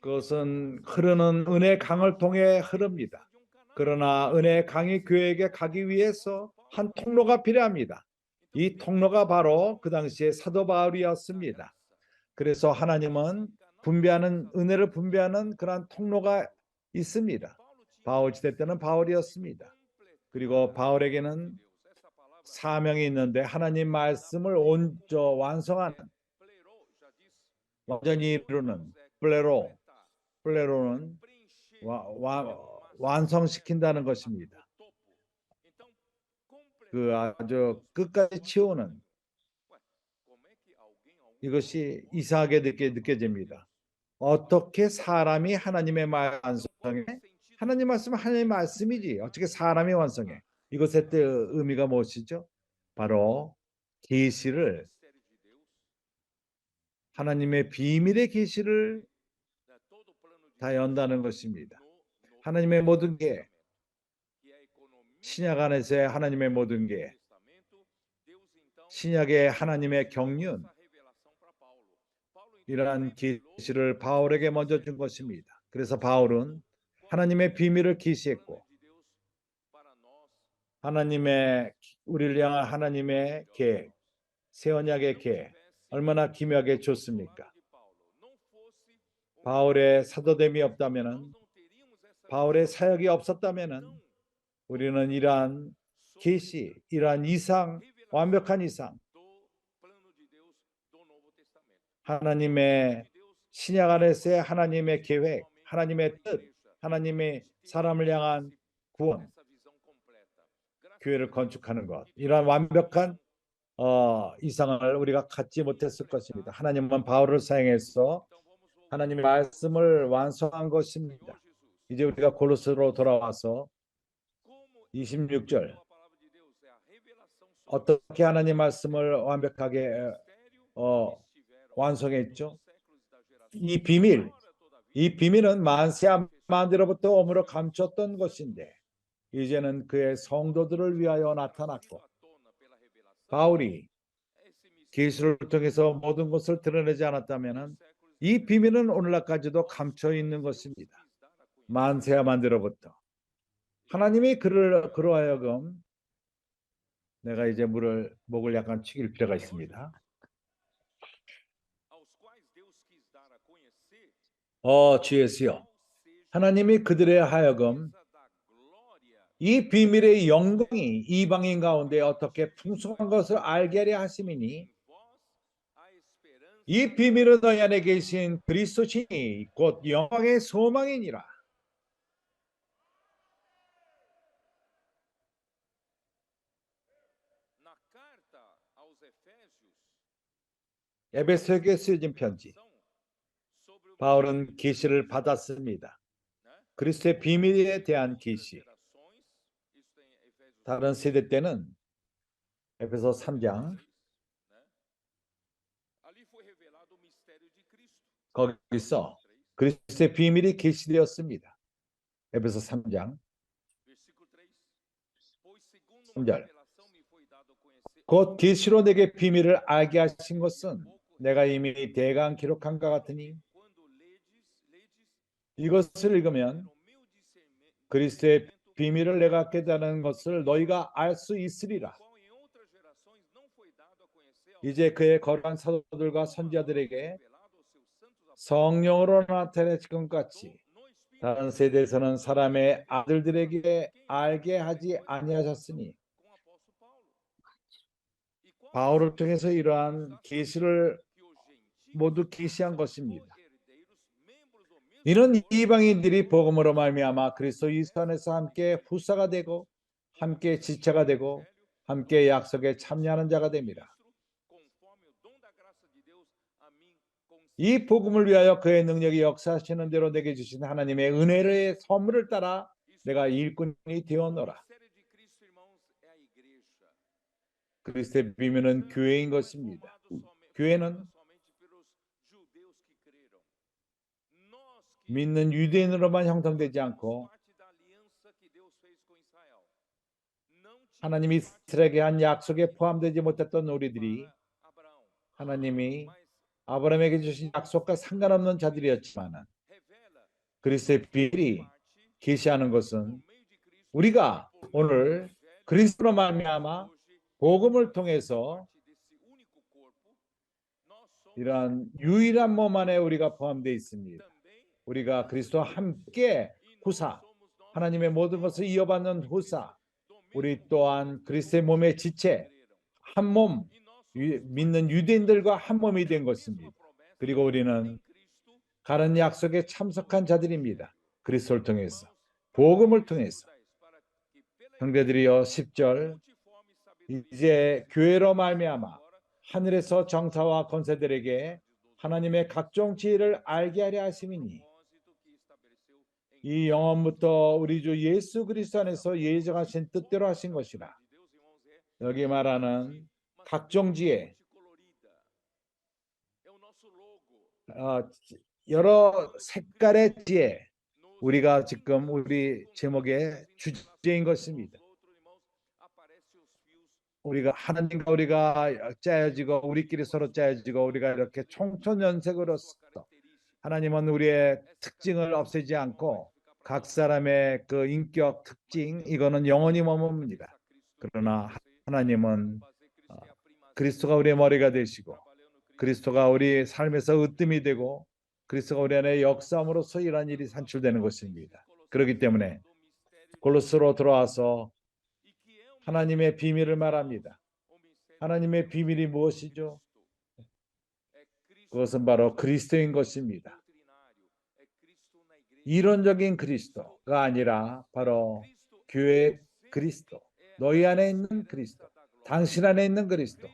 그것은 흐르는 은혜 강을 통해 흐릅니다. 그러나 은혜 강이 교회에게 가기 위해서 한 통로가 필요합니다. 이 통로가 바로 그 당시에 사도 바울이었습니다. 그래서 하나님은 은혜를 분배하는 그런 통로가 있습니다. 바울 시대 때는 바울이었습니다. 그리고 바울에게는 사명이 있는데 하나님 말씀을 완성하는, 완전히 이루는 플레로는 완성시킨다는 것입니다. 그 아주 끝까지 채우는, 이것이 이상하게 느껴집니다. 어떻게 사람이 하나님의 말 완성해? 하나님 말씀은 하나님의 말씀이지 어떻게 사람이 완성해? 이것의 의미가 무엇이죠? 바로 계시를, 하나님의 비밀의 계시를 다 연다는 것입니다. 하나님의 모든 게, 신약 안에서의 하나님의 모든 게, 신약의 하나님의 경륜, 이러한 계시를 바울에게 먼저 준 것입니다. 그래서 바울은 하나님의 비밀을 계시했고, 우리를 향한 하나님의 계획, 새 언약의 계획, 얼마나 기묘하게 좋습니까? 바울의 사도됨이 없다면 바울의 사역이 없었다면은 우리는 이러한 계시, 이러한 이상, 완벽한 이상, 하나님의 신약 안에서의 하나님의 계획, 하나님의 뜻, 하나님의 사람을 향한 구원, 교회를 건축하는 것, 이러한 완벽한 이상을 우리가 갖지 못했을 것입니다. 하나님은 바울을 사용해서 하나님의 말씀을 완성한 것입니다. 이제 우리가 골로새로 돌아와서 26절 어떻게 하나님 말씀을 완벽하게 완성했죠? 이 비밀은 만세 만대로부터 오므로 감췄던 것인데 이제는 그의 성도들을 위하여 나타났고, 바울이 계시를 통해서 모든 것을 드러내지 않았다면 이 비밀은 오늘날까지도 감춰 있는 것입니다. 만세야 만대로부터 하나님이 그로 하여금, 내가 이제 목을 약간 축일 필요가 있습니다. 주 예수여, 하나님이 그들에 하여금 이 비밀의 영광이 이방인 가운데 어떻게 풍성한 것을 알게 하려 하심이니, 이 비밀은 너희 안에 계신 그리스도시니 곧 영광의 소망이니라. 에베소에게 쓰여진 편지, 바울은 계시를 받았습니다. 그리스도의 비밀에 대한 계시. 다른 세대 때는 에베소 3장, 거기서 그리스도의 비밀이 계시되었습니다. 에베소 3장 3절, 곧 계시로 내게 비밀을 알게 하신 것은 내가 이미 대강 기록한 것 같으니, 이것을 읽으면 그리스도의 비밀을 내가 깨달은 것을 너희가 알 수 있으리라. 이제 그의 거룩한 사도들과 선지자들에게 성령으로 나타내신 것 같이 다른 세대에서는 사람의 아들들에게 알게 하지 아니하셨으니, 바울을 통해서 이러한 계시를 모두 계시한 것입니다. 이는 이방인들이 복음으로 말미암아 그리스도 예수 안에서 함께 후사가 되고 함께 지체가 되고 함께 약속에 참여하는 자가 됩니다. 이 복음을 위하여 그의 능력이 역사하시는 대로 내게 주신 하나님의 은혜의 선물을 따라 내가 일꾼이 되었노라. 그리스도의 비밀은 교회인 것입니다. 교회는 믿는 유대인으로만 형성되지 않고 하나님이 이스라엘에게 한 약속에 포함되지 못했던 우리들이 하나님이 아브라함에게 주신 약속과 상관없는 자들이었지만 그리스도의 비밀이 계시하는 것은 우리가 오늘 그리스도로 말미암아 복음을 통해서 이러한 유일한 몸 안에 우리가 포함되어 있습니다. 우리가 그리스도와 함께 후사, 하나님의 모든 것을 이어받는 후사, 우리 또한 그리스도의 몸의 지체, 한 몸, 믿는 유대인들과 한 몸이 된 것입니다. 그리고 우리는 가는 약속에 참석한 자들입니다. 그리스도를 통해서, 복음을 통해서. 형제들이여, 10절, 이제 교회로 말미암아 하늘에서 정사와 권세들에게 하나님의 각종 지혜를 알게 하려 하심이니, 이 영원부터 우리 주 예수 그리스도 안에서 예정하신 뜻대로 하신 것이라. 여기 말하는 각종 지혜, 여러 색깔의 지혜, 우리가 지금 우리 제목의 주제인 것입니다. 우리가 하나님과 우리가 짜여지고 우리끼리 서로 짜여지고 우리가 이렇게 총천연색으로서 하나님은 우리의 특징을 없애지 않고 각 사람의 그 인격 특징, 이거는 영원히 머뭅니다. 그러나 하나님은 그리스도가 우리의 머리가 되시고 그리스도가 우리 삶에서 으뜸이 되고 그리스도가 우리 안에 역사함으로써 이러한 일이 산출되는 것입니다. 그렇기 때문에 골로새로 들어와서 하나님의 비밀을 말합니다. 하나님의 비밀이 무엇이죠? 그것은 바로 그리스도인 것입니다. 이론적인 그리스도가 아니라 바로 교회의 그리스도, 너희 안에 있는 그리스도, 당신 안에 있는 그리스도,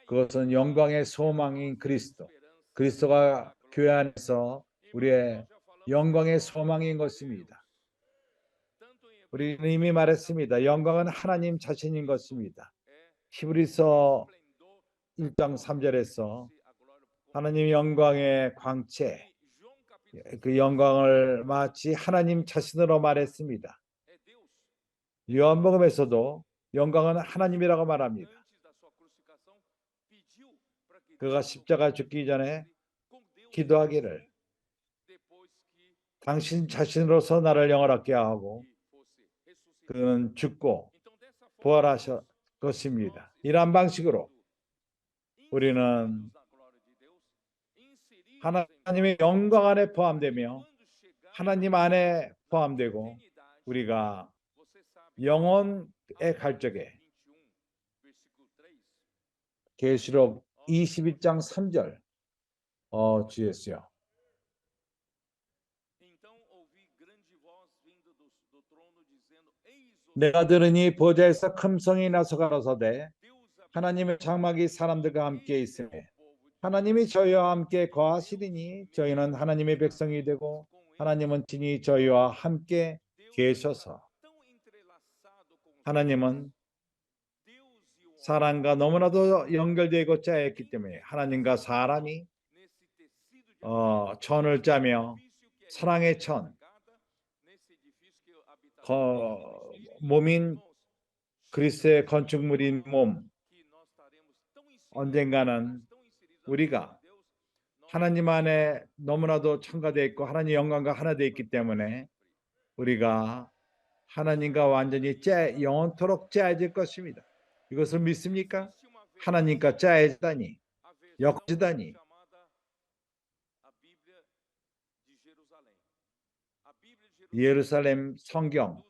그것은 영광의 소망인 그리스도, 그리스도가 교회 안에서 우리의 영광의 소망인 것입니다. 우리는 이미 말했습니다. 영광은 하나님 자신인 것입니다. 히브리서 1장 3절에서 하나님 영광의 광채, 그 영광을 마치 하나님 자신으로 말했습니다. 요한복음에서도 영광은 하나님이라고 말합니다. 그가 십자가 죽기 전에 기도하기를 당신 자신으로서 나를 영원하게 하고 그는 죽고 부활하실 것입니다. 이러한 방식으로 우리는 하나님의 영광 안에 포함되며 하나님 안에 포함되고 우리가 영혼에 갈 적에 계시록 22장 3절 주였어요. 내가 들으니 보좌에서 큰 성이 나서 가라사대 하나님의 장막이 사람들과 함께 있으매 하나님이 저희와 함께 거하시리니 저희는 하나님의 백성이 되고 하나님은 친히 저희와 함께 계셔서 하나님은 사람과 너무나도 연결되고 짜였기 때문에 하나님과 사람이 천을 짜며 사랑의 천, 몸인 그리스도의 건축물인 몸, 언젠가는 우리가 하나님 안에 너무나도 첨가되어 있고 하나님 영광과 하나 되어 있기 때문에 우리가 하나님과 완전히 영원토록 짜여질 것입니다. 이것을 믿습니까? 하나님과 짜여지다니, 엮지다니. 예루살렘 성경,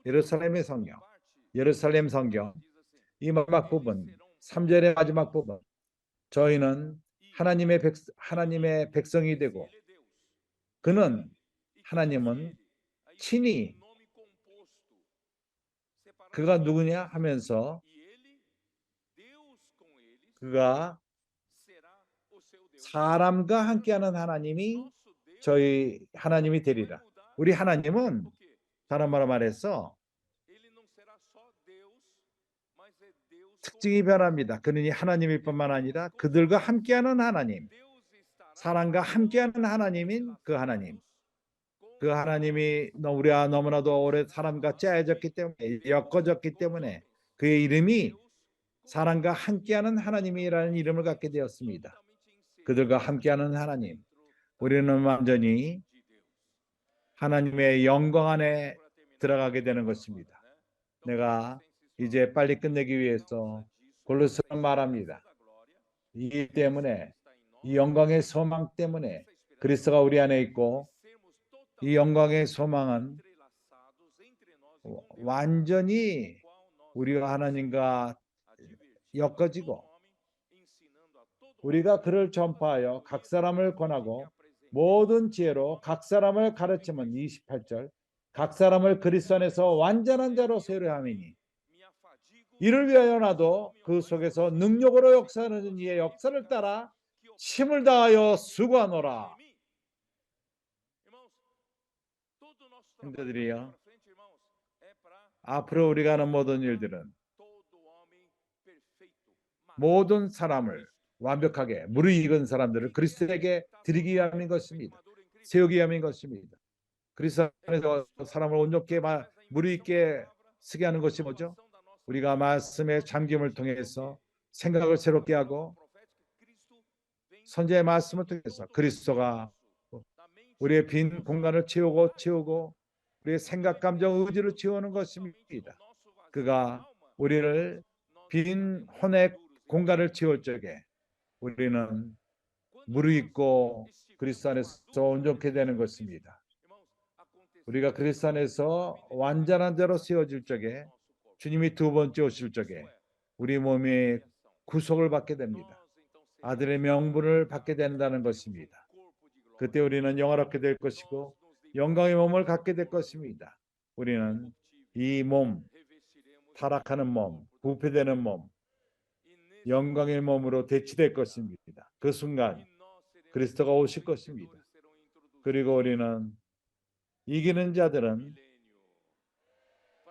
예루살렘의 성경, 예루살렘 성경 이 마지막 부분, 3절의 마지막 부분, 저희는 하나님의 백성이 되고 그는 하나님은 친히 그가 누구냐 하면서 그가 사람과 함께하는 하나님이 저희 하나님이 되리라. 우리 하나님은 다른 말로 말해서 특징이 변합니다. 그는 하나님일 뿐만 아니라 그들과 함께하는 하나님, 사람과 함께하는 하나님인 그 하나님. 그 하나님이 우리와 너무나도 오래 사람과 짜여졌기 때문에 엮어졌기 때문에 그의 이름이 사람과 함께하는 하나님이라는 이름을 갖게 되었습니다. 그들과 함께하는 하나님. 우리는 완전히 하나님의 영광 안에 들어가게 되는 것입니다. 내가 이제 빨리 끝내기 위해서 골로새로 말합니다. 이 때문에 이 영광의 소망 때문에 그리스도가 우리 안에 있고 이 영광의 소망은 완전히 우리가 하나님과 엮어지고 우리가 그를 전파하여 각 사람을 권하고 모든 지혜로 각 사람을 가르치면 28절 각 사람을 그리스도 안에서 완전한 자로 세우려 함이니 이를 위하여 나도 그 속에서 능력으로 역사하는 이의 역사를 따라 힘을 다하여 수고하노라. 형제들이여, 앞으로 우리가 하는 모든 일들은 모든 사람을 완벽하게 무르익은 사람들을 그리스도에게 드리기 위함인 것입니다. 세우기 위함인 것입니다. 그리스도 안에서 사람을 온전케 무르익게 쓰게 하는 것이 뭐죠? 우리가 말씀의 잠김을 통해서 생각을 새롭게 하고 선지의 말씀을 통해서 그리스도가 우리의 빈 공간을 채우고 우리의 생각, 감정, 의지를 채우는 것입니다. 그가 우리를 빈 혼의 공간을 채울 적에 우리는 무르익고 그리스도 안에서 온전케 되는 것입니다. 우리가 그리스도 안에서 완전한 자로 세워질 적에 주님이 두 번째 오실 적에 우리 몸이 구속을 받게 됩니다. 아들의 명분을 받게 된다는 것입니다. 그때 우리는 영화롭게 될 것이고 영광의 몸을 갖게 될 것입니다. 우리는 이 몸, 타락하는 몸, 부패되는 몸, 영광의 몸으로 대치될 것입니다. 그 순간 그리스도가 오실 것입니다. 그리고 우리는 이기는 자들은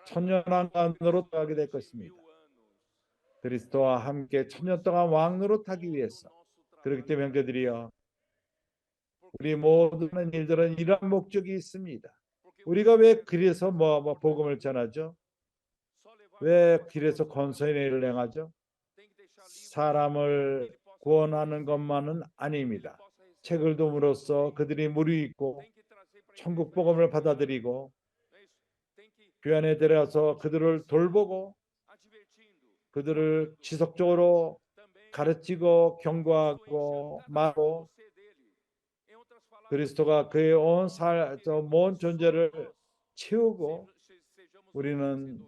천년왕관으로 타게 될 것입니다. 그리스도와 함께 천년 동안 왕으로 타기 위해서. 그렇기 때문에 형제들이여, 우리 모든 일들은 이러한 목적이 있습니다. 우리가 왜 길에서 복음을 전하죠? 왜 길에서 권선의 일을 행하죠? 사람을 구원하는 것만은 아닙니다. 책을 둠으로써 그들이 무르익고 천국 복음을 받아들이고 교회 데려가서 그들을 돌보고 그들을 지속적으로 가르치고 경고하고 말하고 그리스도가 그의 온 존재를 채우고 우리는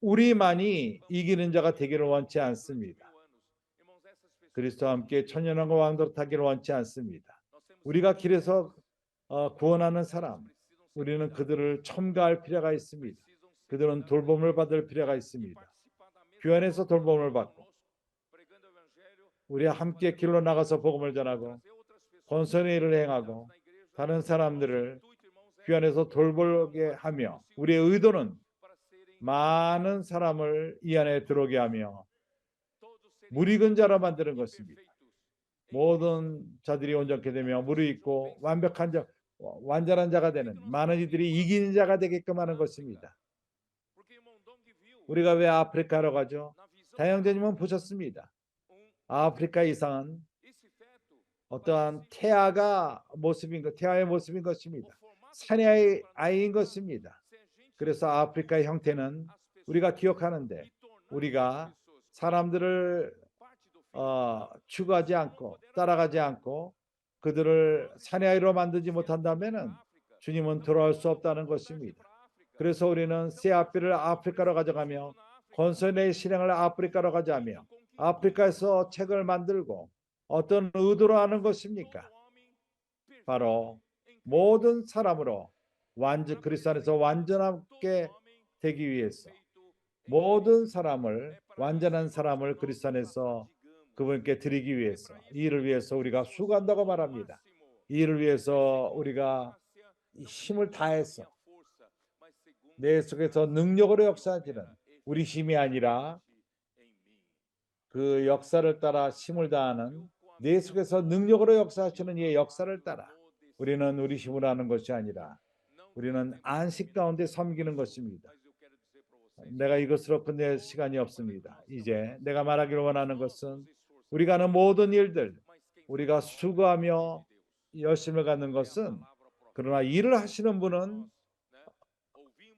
우리만이 이기는 자가 되기를 원치 않습니다. 그리스도와 함께 천년왕과 왕도로 타기를 원치 않습니다. 우리가 길에서 구원하는 사람, 우리는 그들을 첨가할 필요가 있습니다. 그들은 돌봄을 받을 필요가 있습니다. 교회 안에서 돌봄을 받고 우리와 함께 길로 나가서 복음을 전하고 권선의 일을 행하고 다른 사람들을 교회 안에서 돌보게 하며 우리의 의도는 많은 사람을 이 안에 들어오게 하며 무리근 자로 만드는 것입니다. 모든 자들이 온전케 되며 무르익고 완전한 자가 되는 많은 이들이 이기는 자가 되게끔 하는 것입니다. 우리가 왜 아프리카로 가죠? 다영제님은 보셨습니다. 아프리카 이상은 어떠한 태아의 모습인 것입니다. 사내의 아이인 것입니다. 그래서 아프리카의 형태는 우리가 기억하는데 우리가 사람들을 추구하지 않고 따라가지 않고 그들을 사내아이로 만들지 못한다면은 주님은 돌아올 수 없다는 것입니다. 그래서 우리는 세아피를 아프리카로 가져가며 권선의 실행을 아프리카로 가져가며 아프리카에서 책을 만들고 어떤 의도로 하는 것입니까? 바로 모든 사람으로 그리스도 안에서 완전하게 되기 위해서 모든 사람을 완전한 사람을 그리스도 안에서 그분께 드리기 위해서 이 일을 위해서 우리가 수고한다고 말합니다. 이 일을 위해서 우리가 힘을 다해서 내 속에서 능력으로 역사하지는 우리 힘이 아니라 그 역사를 따라 힘을 다하는 내 속에서 능력으로 역사하시는 이의 역사를 따라 우리는 우리 힘으로 하는 것이 아니라 우리는 안식 가운데 섬기는 것입니다. 내가 이것으로 끝낼 시간이 없습니다. 이제 내가 말하기를 원하는 것은 우리가 하는 모든 일들 우리가 수고하며 열심을 갖는 것은 그러나 일을 하시는 분은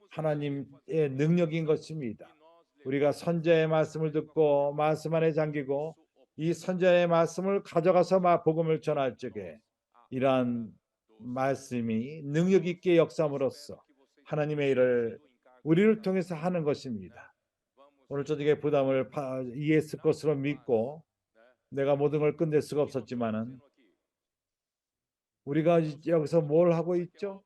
하나님의 능력인 것입니다. 우리가 선자의 말씀을 듣고 말씀 안에 잠기고 이 선자의 말씀을 가져가서 복음을 전할 적에 이러한 말씀이 능력 있게 역사함으로써 하나님의 일을 우리를 통해서 하는 것입니다. 오늘 저녁에 부담을 이해했을 것으로 믿고 내가 모든 걸 끝낼 수가 없었지만은 우리가 여기서 뭘 하고 있죠?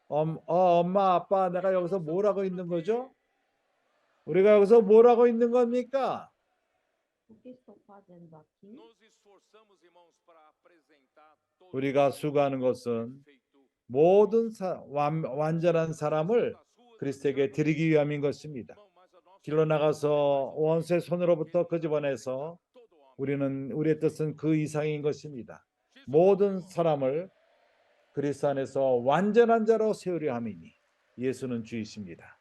엄마, 아빠, 내가 여기서 뭘 하고 있는 거죠? 우리가 여기서 뭘 하고 있는 겁니까? 우리가 수고하는 것은 모든 완전한 사람을 그리스도에게 드리기 위함인 것입니다. 길로 나가서 원수의 손으로부터 끄집어내서 우리의 뜻은 그 이상인 것입니다. 모든 사람을 그리스도 안에서 완전한 자로 세우려 함이니 예수는 주이십니다.